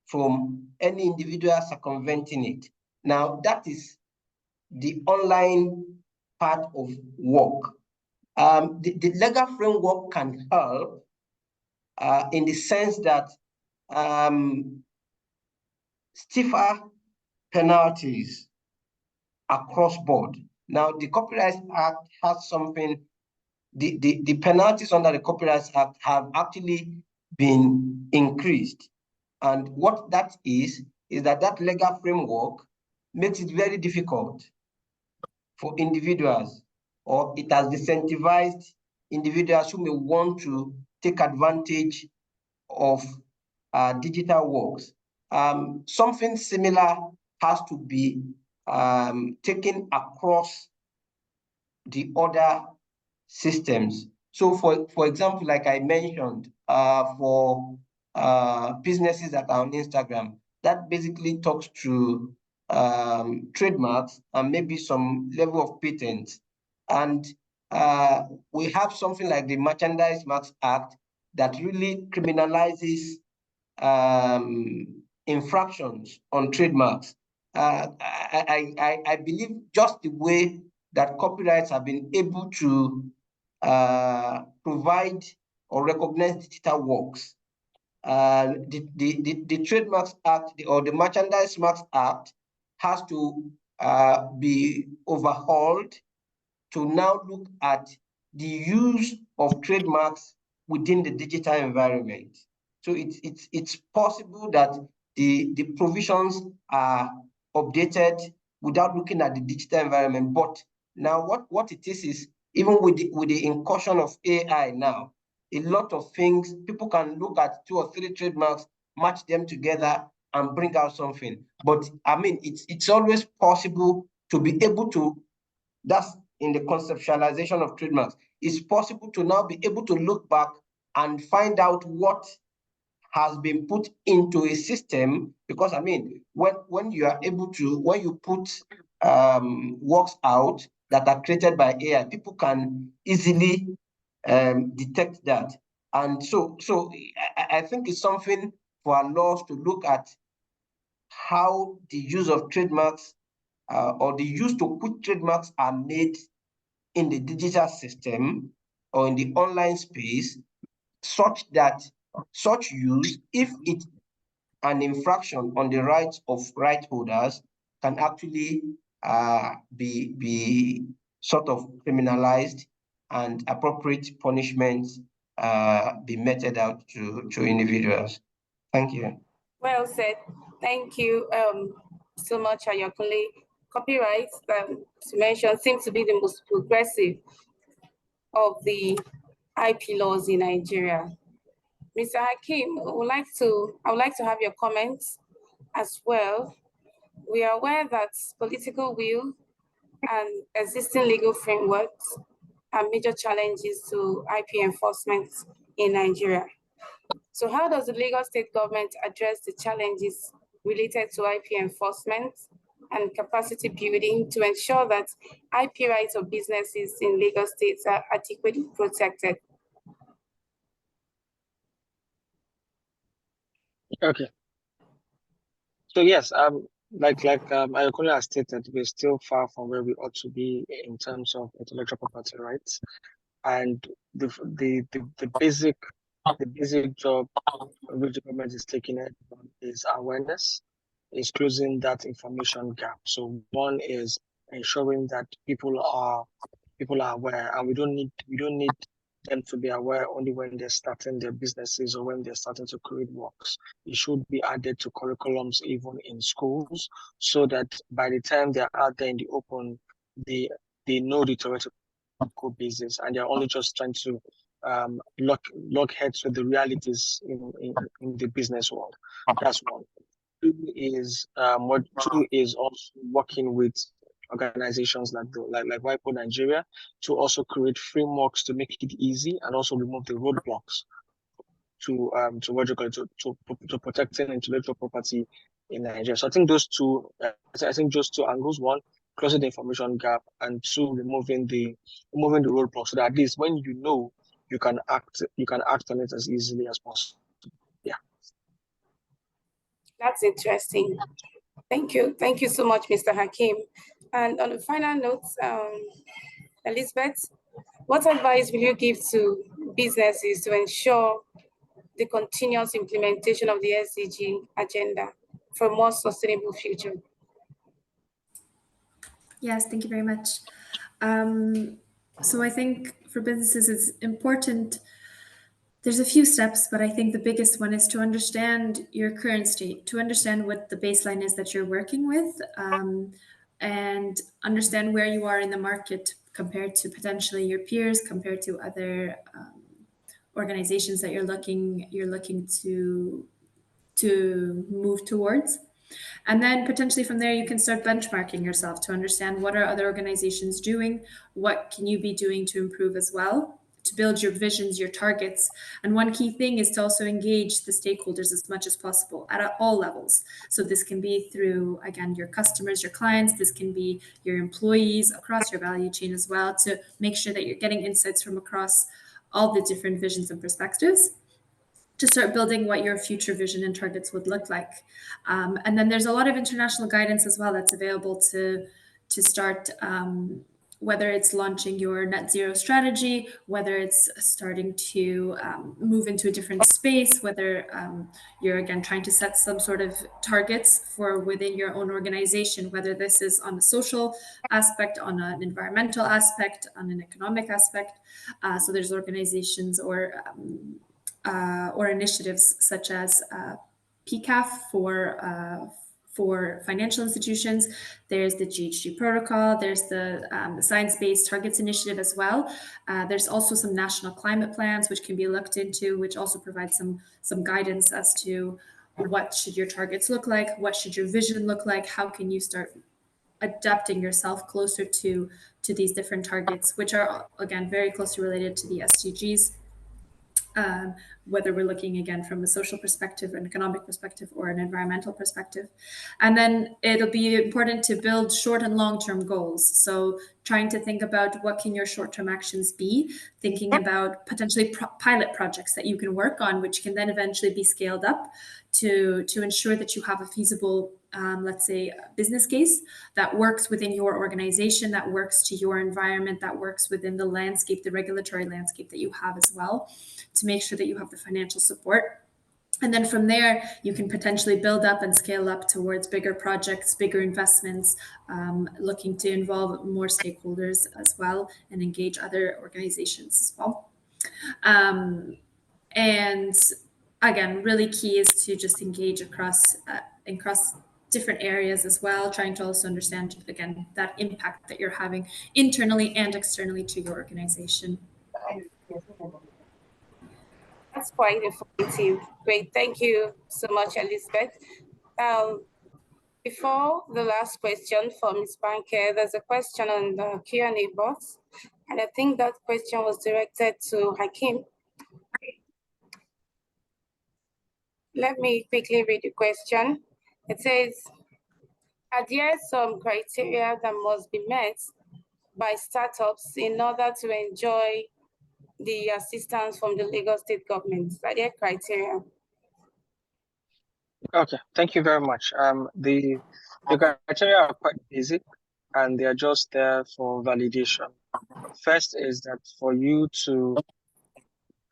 from any individual circumventing it. Now, that is the online part of work. The legal framework can help in the sense that stiffer penalties across board. Now, the Copyright Act has something, the penalties under the Copyright Act have actually been increased. And what that is that legal framework makes it very difficult for individuals, or it has disincentivized individuals who may want to take advantage of digital works. Something similar has to be taken across the other systems. So for example, like I mentioned, for businesses that are on Instagram, that basically talks to trademarks and maybe some level of patents. And we have something like the Merchandise Marks Act that really criminalizes infractions on trademarks. I believe just the way that copyrights have been able to provide or recognize digital works, the Trademarks Act or the Merchandise Marks Act has to be overhauled to now look at the use of trademarks within the digital environment. So it's possible that the provisions are updated without looking at the digital environment. But now what it is even with the incursion of AI now, a lot of things, people can look at 2 or 3 trademarks, match them together and bring out something. But I mean, it's always possible to be able to, that's in the conceptualization of trademarks, it's possible to now be able to look back and find out what has been put into a system. Because I mean, when you are able to, when you put works out that are created by AI, people can easily detect that. And so I think it's something for our laws to look at how the use of trademarks or the use to put trademarks are made in the digital system or in the online space, such that such use, if it's an infraction on the rights of right holders, can actually be sort of criminalized and appropriate punishments be meted out to individuals. Thank you. Well said. Thank you so much, Ayokunle. Copyright, to mention, seems to be the most progressive of the IP laws in Nigeria. Mr. Hakeem, I would like to have your comments as well. We are aware that political will and existing legal frameworks are major challenges to IP enforcement in Nigeria. So how does the Lagos state government address the challenges related to IP enforcement and capacity building to ensure that IP rights of businesses in Lagos State are adequately protected? Okay. So yes, like Ayokunle has stated, we're still far from where we ought to be in terms of intellectual property rights, and the basic job which the government is taking it on is awareness, is closing that information gap. So one is ensuring that people are aware, and we don't need them to be aware only when they're starting their businesses or when they're starting to create works. It should be added to curriculums even in schools, so that by the time they're out there in the open, they know the theoretical basis, and they're only just trying to lock heads with the realities in the business world. That's one. Two is also working with organizations like WIPO Nigeria to also create frameworks to make it easy and also remove the roadblocks to protecting intellectual property in Nigeria. So I think those two angles: one, closing the information gap, and two, removing the roadblocks, so that at least when you know, you can act on it as easily as possible. Yeah. That's interesting. Thank you. Thank you so much, Mr. Hakeem. And on a final note, Elizabeth, what advice will you give to businesses to ensure the continuous implementation of the SDG agenda for a more sustainable future. Yes, thank you very much. So I think for businesses, it's important. There's a few steps, but I think the biggest one is to understand your current state, to understand what the baseline is that you're working with, and understand where you are in the market compared to potentially your peers, compared to other organizations that you're looking to move towards. And then potentially from there, you can start benchmarking yourself to understand what are other organizations doing, what can you be doing to improve as well, to build your visions, your targets. And one key thing is to also engage the stakeholders as much as possible at all levels. So this can be through, again, your customers, your clients, this can be your employees across your value chain as well, to make sure that you're getting insights from across all the different visions and perspectives, to start building what your future vision and targets would look like. And then there's a lot of international guidance as well that's available to start, whether it's launching your net zero strategy, whether it's starting to move into a different space, whether you're again trying to set some sort of targets for within your own organization, whether this is on a social aspect, on an environmental aspect, on an economic aspect. So there's organizations or initiatives such as PCAF for financial institutions. There's the GHG protocol. There's the Science-Based Targets Initiative as well. There's also some national climate plans which can be looked into, which also provide some guidance as to what should your targets look like, what should your vision look like, how can you start adapting yourself closer to these different targets, which are again very closely related to the SDGs. Whether we're looking again from a social perspective, an economic perspective, or an environmental perspective. And then it'll be important to build short and long-term goals. So trying to think about what can your short-term actions be, thinking about potentially pilot projects that you can work on, which can then eventually be scaled up to ensure that you have a feasible, let's say, business case that works within your organization, that works to your environment, that works within the landscape, the regulatory landscape that you have as well, to make sure that you have the financial support. And then from there, you can potentially build up and scale up towards bigger projects, bigger investments, looking to involve more stakeholders as well and engage other organizations as well. And again, really key is to just engage across different areas as well, trying to also understand, again, that impact that you're having internally and externally to your organization. That's quite informative. Great, thank you so much, Elizabeth. Before the last question from Ms. Banke, there's a question on the Q&A box, and I think that question was directed to Hakeem. Let me quickly read the question. It says, are there some criteria that must be met by startups in order to enjoy the assistance from the Lagos State government? Are there criteria? Okay, thank you very much. The criteria are quite basic and they are just there for validation. First is that for you to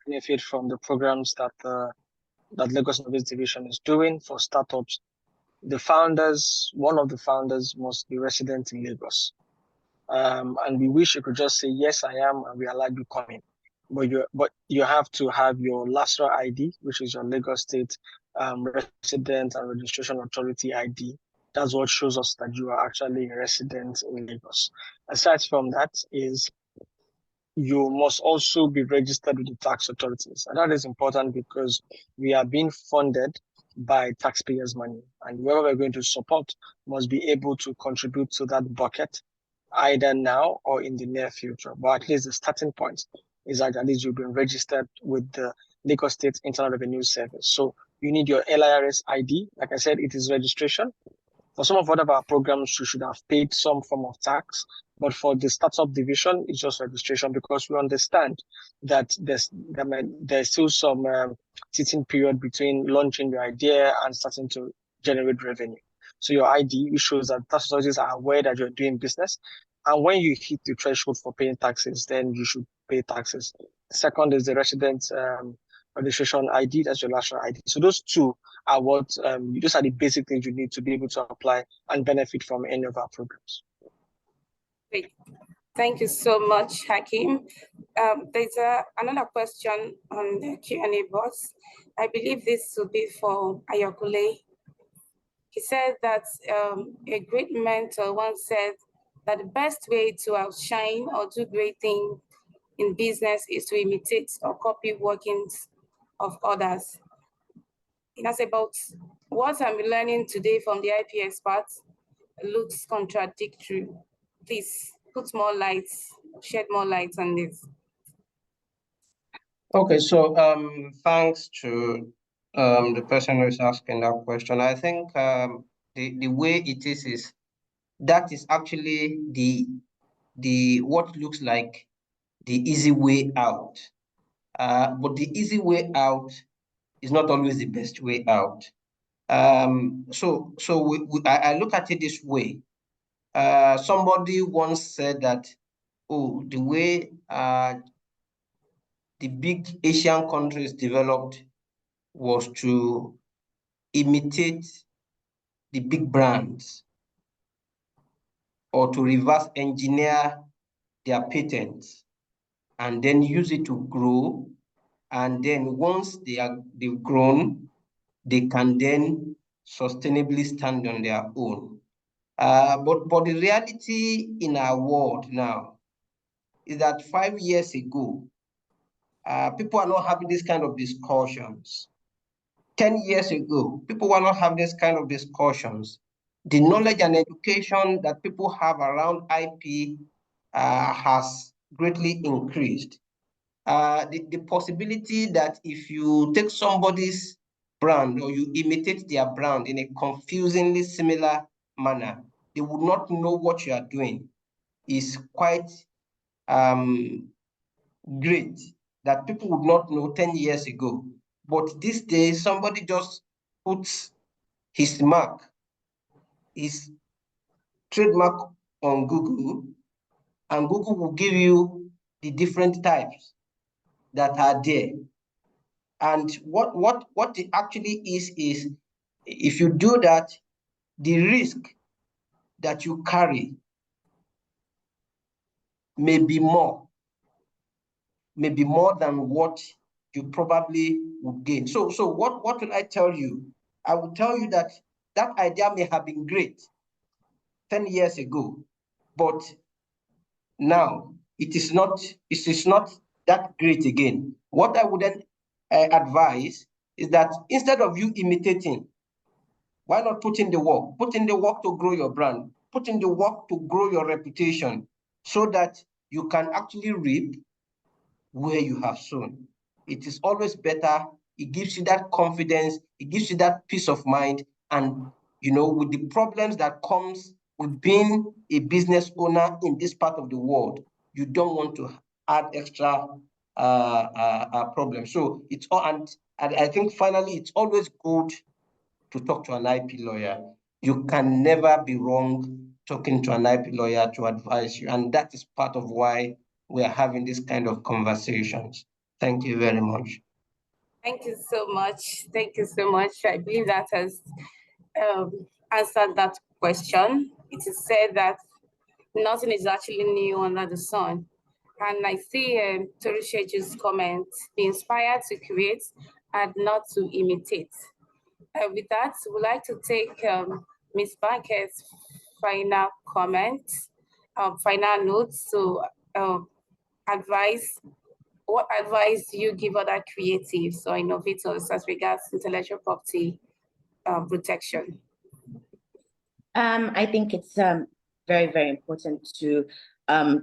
benefit from the programs that that Lagos Innovation Division is doing for startups, one of the founders must be resident in Lagos. And we wish you could just say, yes, I am, and we allow you come in. But you have to have your LASRA ID, which is your Lagos State Resident and Registration Authority ID. That's what shows us that you are actually a resident in Lagos. Aside from that is you must also be registered with the tax authorities. And that is important because we are being funded by taxpayers' money. And whoever we're going to support must be able to contribute to that bucket either now or in the near future. But at least the starting point is that at least you've been registered with the Lagos State Internal Revenue Service. So you need your LIRS ID. Like I said, it is registration. For some of our programs, you should have paid some form of tax. But for the startup division, it's just registration because we understand that there's still some sitting period between launching your idea and starting to generate revenue. So your ID shows that tax authorities are aware that you're doing business. And when you hit the threshold for paying taxes, then you should pay taxes. Second is the resident registration ID, that's your national ID. So those two are those are the basic things you need to be able to apply and benefit from any of our programs. Great. Thank you so much, Hakeem. There's another question on the Q&A box. I believe this will be for Ayokunle. He said that a great mentor once said that the best way to outshine or do great things in business is to imitate or copy workings of others. He asked about what I'm learning today from the IP experts looks contradictory. Please put more light, shed more light on this. Okay, so thanks to the person who is asking that question. I think the way it is that is actually the what looks like the easy way out. But the easy way out is not always the best way out. So I look at it this way. Somebody once said that, oh, the way the big Asian countries developed was to imitate the big brands or to reverse engineer their patents and then use it to grow. And then once they've grown, they can then sustainably stand on their own. But the reality in our world now is that 5 years ago, people are not having this kind of discussions. 10 years ago, people were not having this kind of discussions. The knowledge and education that people have around IP has greatly increased. The possibility that if you take somebody's brand or you imitate their brand in a confusingly similar manner, they would not know what you are doing is quite great, that people would not know 10 years ago. But these days, somebody just puts his mark, his trademark on Google, and Google will give you the different types that are there. And what it actually is if you do that, the risk that you carry may be more than what you probably would gain. So what will I tell you? I will tell you that that idea may have been great 10 years ago, but now it is not that great again. What I would then advise is that instead of you imitating, why not put in the work? Put in the work to grow your brand. Put in the work to grow your reputation so that you can actually reap where you have sown. It is always better. It gives you that confidence. It gives you that peace of mind. And, with the problems that comes with being a business owner in this part of the world, you don't want to add extra problems. So it's all, and I think finally, it's always good to talk to an IP lawyer. You can never be wrong talking to an IP lawyer to advise you. And that is part of why we are having this kind of conversations. Thank you very much. Thank you so much. Thank you so much. I believe that has answered that question. It is said that nothing is actually new under the sun. And I see Torusheju's comment, be inspired to create and not to imitate. With that, we'd like to take Ms. Banke's final comment, final notes to what advice do you give other creatives or innovators as regards intellectual property protection? I think it's very, very important to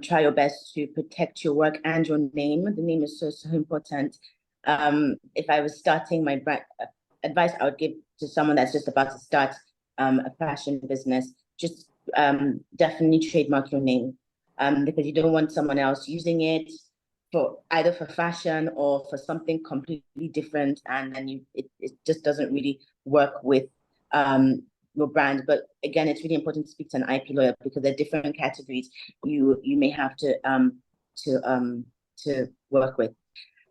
try your best to protect your work and your name. The name is so, so important. If I was starting my brand, advice I would give to someone that's just about to start a fashion business, just definitely trademark your name, because you don't want someone else using it for either for fashion or for something completely different, and then it just doesn't really work with your brand. But again, it's really important to speak to an IP lawyer because there are different categories you may have to work with.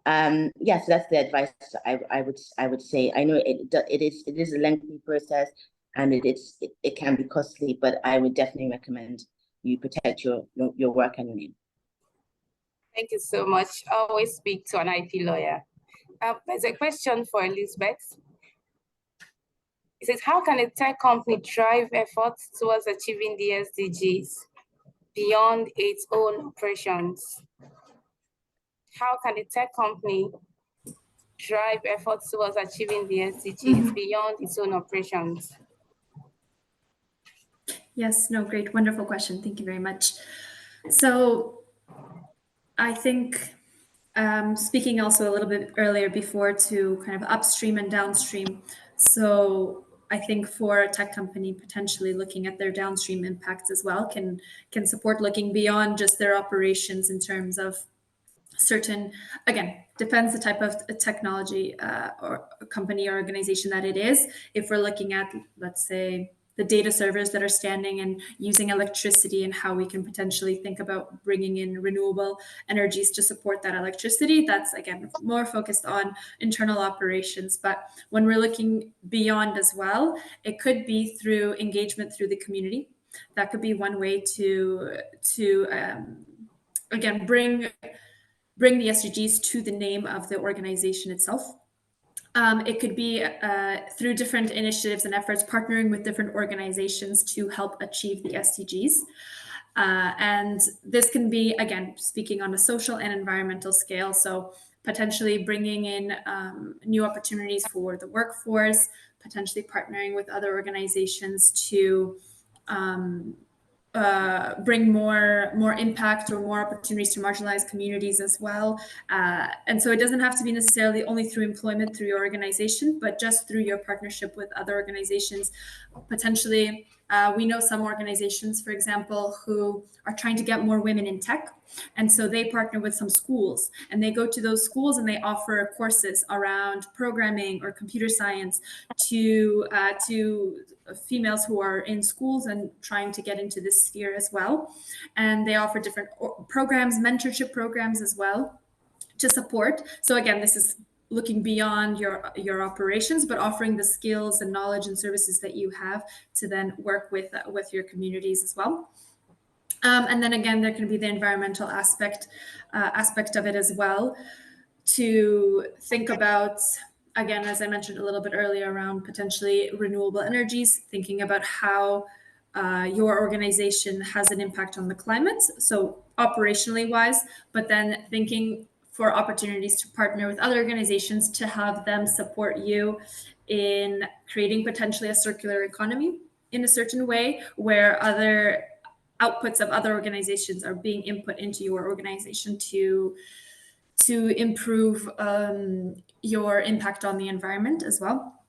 Yes, that's the advice I would say. I know it is a lengthy process, and it can be costly, but I would definitely recommend you protect your work and your name. Thank you so much. I always speak to an IP lawyer. There's a question for Elizabeth. It says, how can a tech company drive efforts towards achieving the SDGs beyond its own operations? How can a tech company drive efforts towards achieving the SDGs beyond its own operations? Yes, no, great, wonderful question. Thank you very much. So I think speaking also a little bit earlier before to kind of upstream and downstream. So I think for a tech company potentially looking at their downstream impacts as well can support looking beyond just their operations in terms of certain, again, depends the type of technology or company or organization that it is. If we're looking at, let's say, the data servers that are standing and using electricity and how we can potentially think about bringing in renewable energies to support that electricity, that's, again, more focused on internal operations. But when we're looking beyond as well, it could be through engagement through the community. That could be one way to again, bring the SDGs to the name of the organization itself. It could be through different initiatives and efforts, partnering with different organizations to help achieve the SDGs. And this can be, again, speaking on a social and environmental scale. So potentially bringing in new opportunities for the workforce, potentially partnering with other organizations to bring more impact or more opportunities to marginalized communities as well. And so it doesn't have to be necessarily only through employment through your organization, but just through your partnership with other organizations. Potentially, we know some organizations, for example, who are trying to get more women in tech. And so they partner with some schools, and they go to those schools and they offer courses around programming or computer science to females who are in schools and trying to get into this sphere as well. And they offer different programs, mentorship programs as well to support. So again, this is looking beyond your operations, but offering the skills and knowledge and services that you have to then work with your communities as well. And then again, there can be the environmental aspect of it as well, to think about, again, as I mentioned a little bit earlier, around potentially renewable energies, thinking about how your organization has an impact on the climate, so operationally wise, but then thinking for opportunities to partner with other organizations to have them support you in creating potentially a circular economy in a certain way, where other outputs of other organizations are being input into your organization to improve your impact on the environment as well.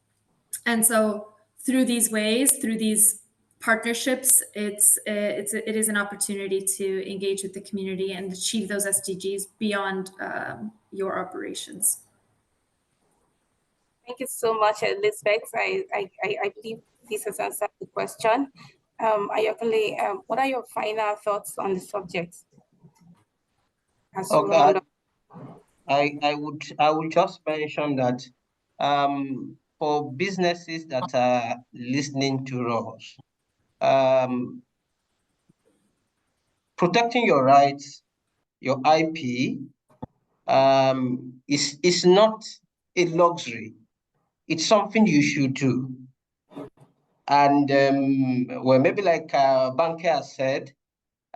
And so through these ways, through these partnerships, it is an opportunity to engage with the community and achieve those SDGs beyond your operations. Thank you so much, Elizabeth. I believe this has answered the question. Ayokunle, what are your final thoughts on the subject? Okay, I would just mention that for businesses that are listening to us, protecting your rights, your IP, is not a luxury. It's something you should do. And well, maybe like Banke has said,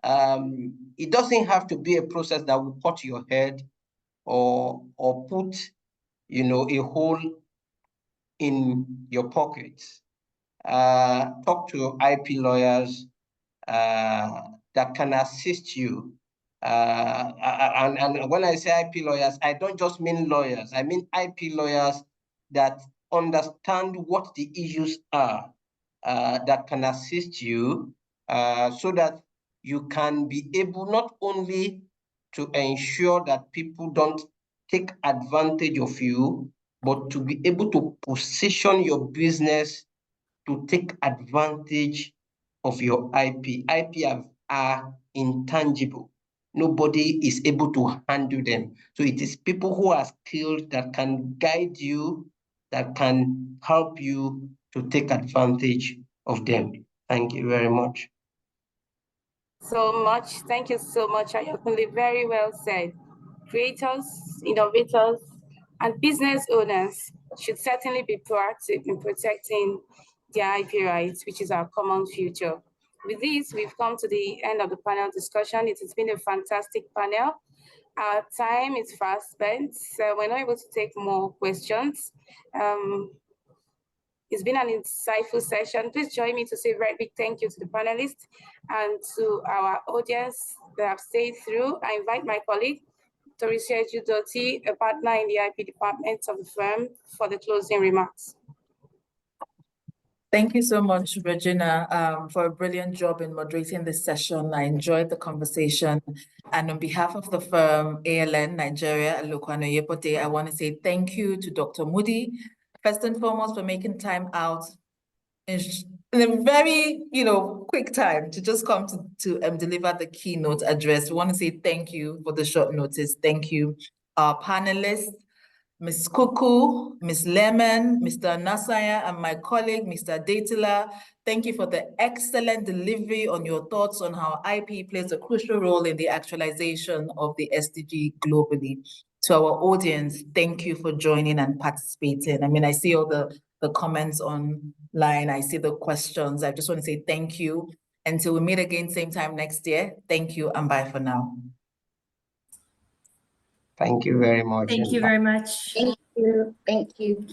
it doesn't have to be a process that will cut your head or put, a hole in your pockets. Talk to IP lawyers that can assist you. And when I say IP lawyers, I don't just mean lawyers. I mean IP lawyers that understand what the issues are, that can assist you so that you can be able not only to ensure that people don't take advantage of you, but to be able to position your business to take advantage of your IP. IP are intangible. nobody is able to handle them. So it is people who are skilled that can guide you, that can help you to take advantage of them. Thank you very much. So much. Thank you so much, Ayokunle. Very well said. Creators, innovators, and business owners should certainly be proactive in protecting their IP rights, which is our common future. With this, we've come to the end of the panel discussion. It has been a fantastic panel. Our time is fast spent, so we're not able to take more questions. It's been an insightful session. Please join me to say a very big thank you to the panelists and to our audience that have stayed through. I invite my colleague, Torisia Judoti, a partner in the IP department of the firm, for the closing remarks. Thank you so much, Regina, for a brilliant job in moderating this session. I enjoyed the conversation. And on behalf of the firm ALN Nigeria, Aluko Oyebode, I want to say thank you to Dr. Moody, first and foremost, for making time out in a very, quick time to just come to deliver the keynote address. We want to say thank you for the short notice. Thank you, our panelists, Ms. Kuku, Ms. Lerman, Mr. Onasanya, and my colleague, Mr. Adetula. Thank you for the excellent delivery on your thoughts on how IP plays a crucial role in the actualization of the SDG globally. To our audience, thank you for joining and participating. I mean, I see all the comments online, I see the questions. I just want to say thank you. Until we meet again same time next year, thank you and bye for now. Thank you very much. Thank you very much. Thank you. Thank you.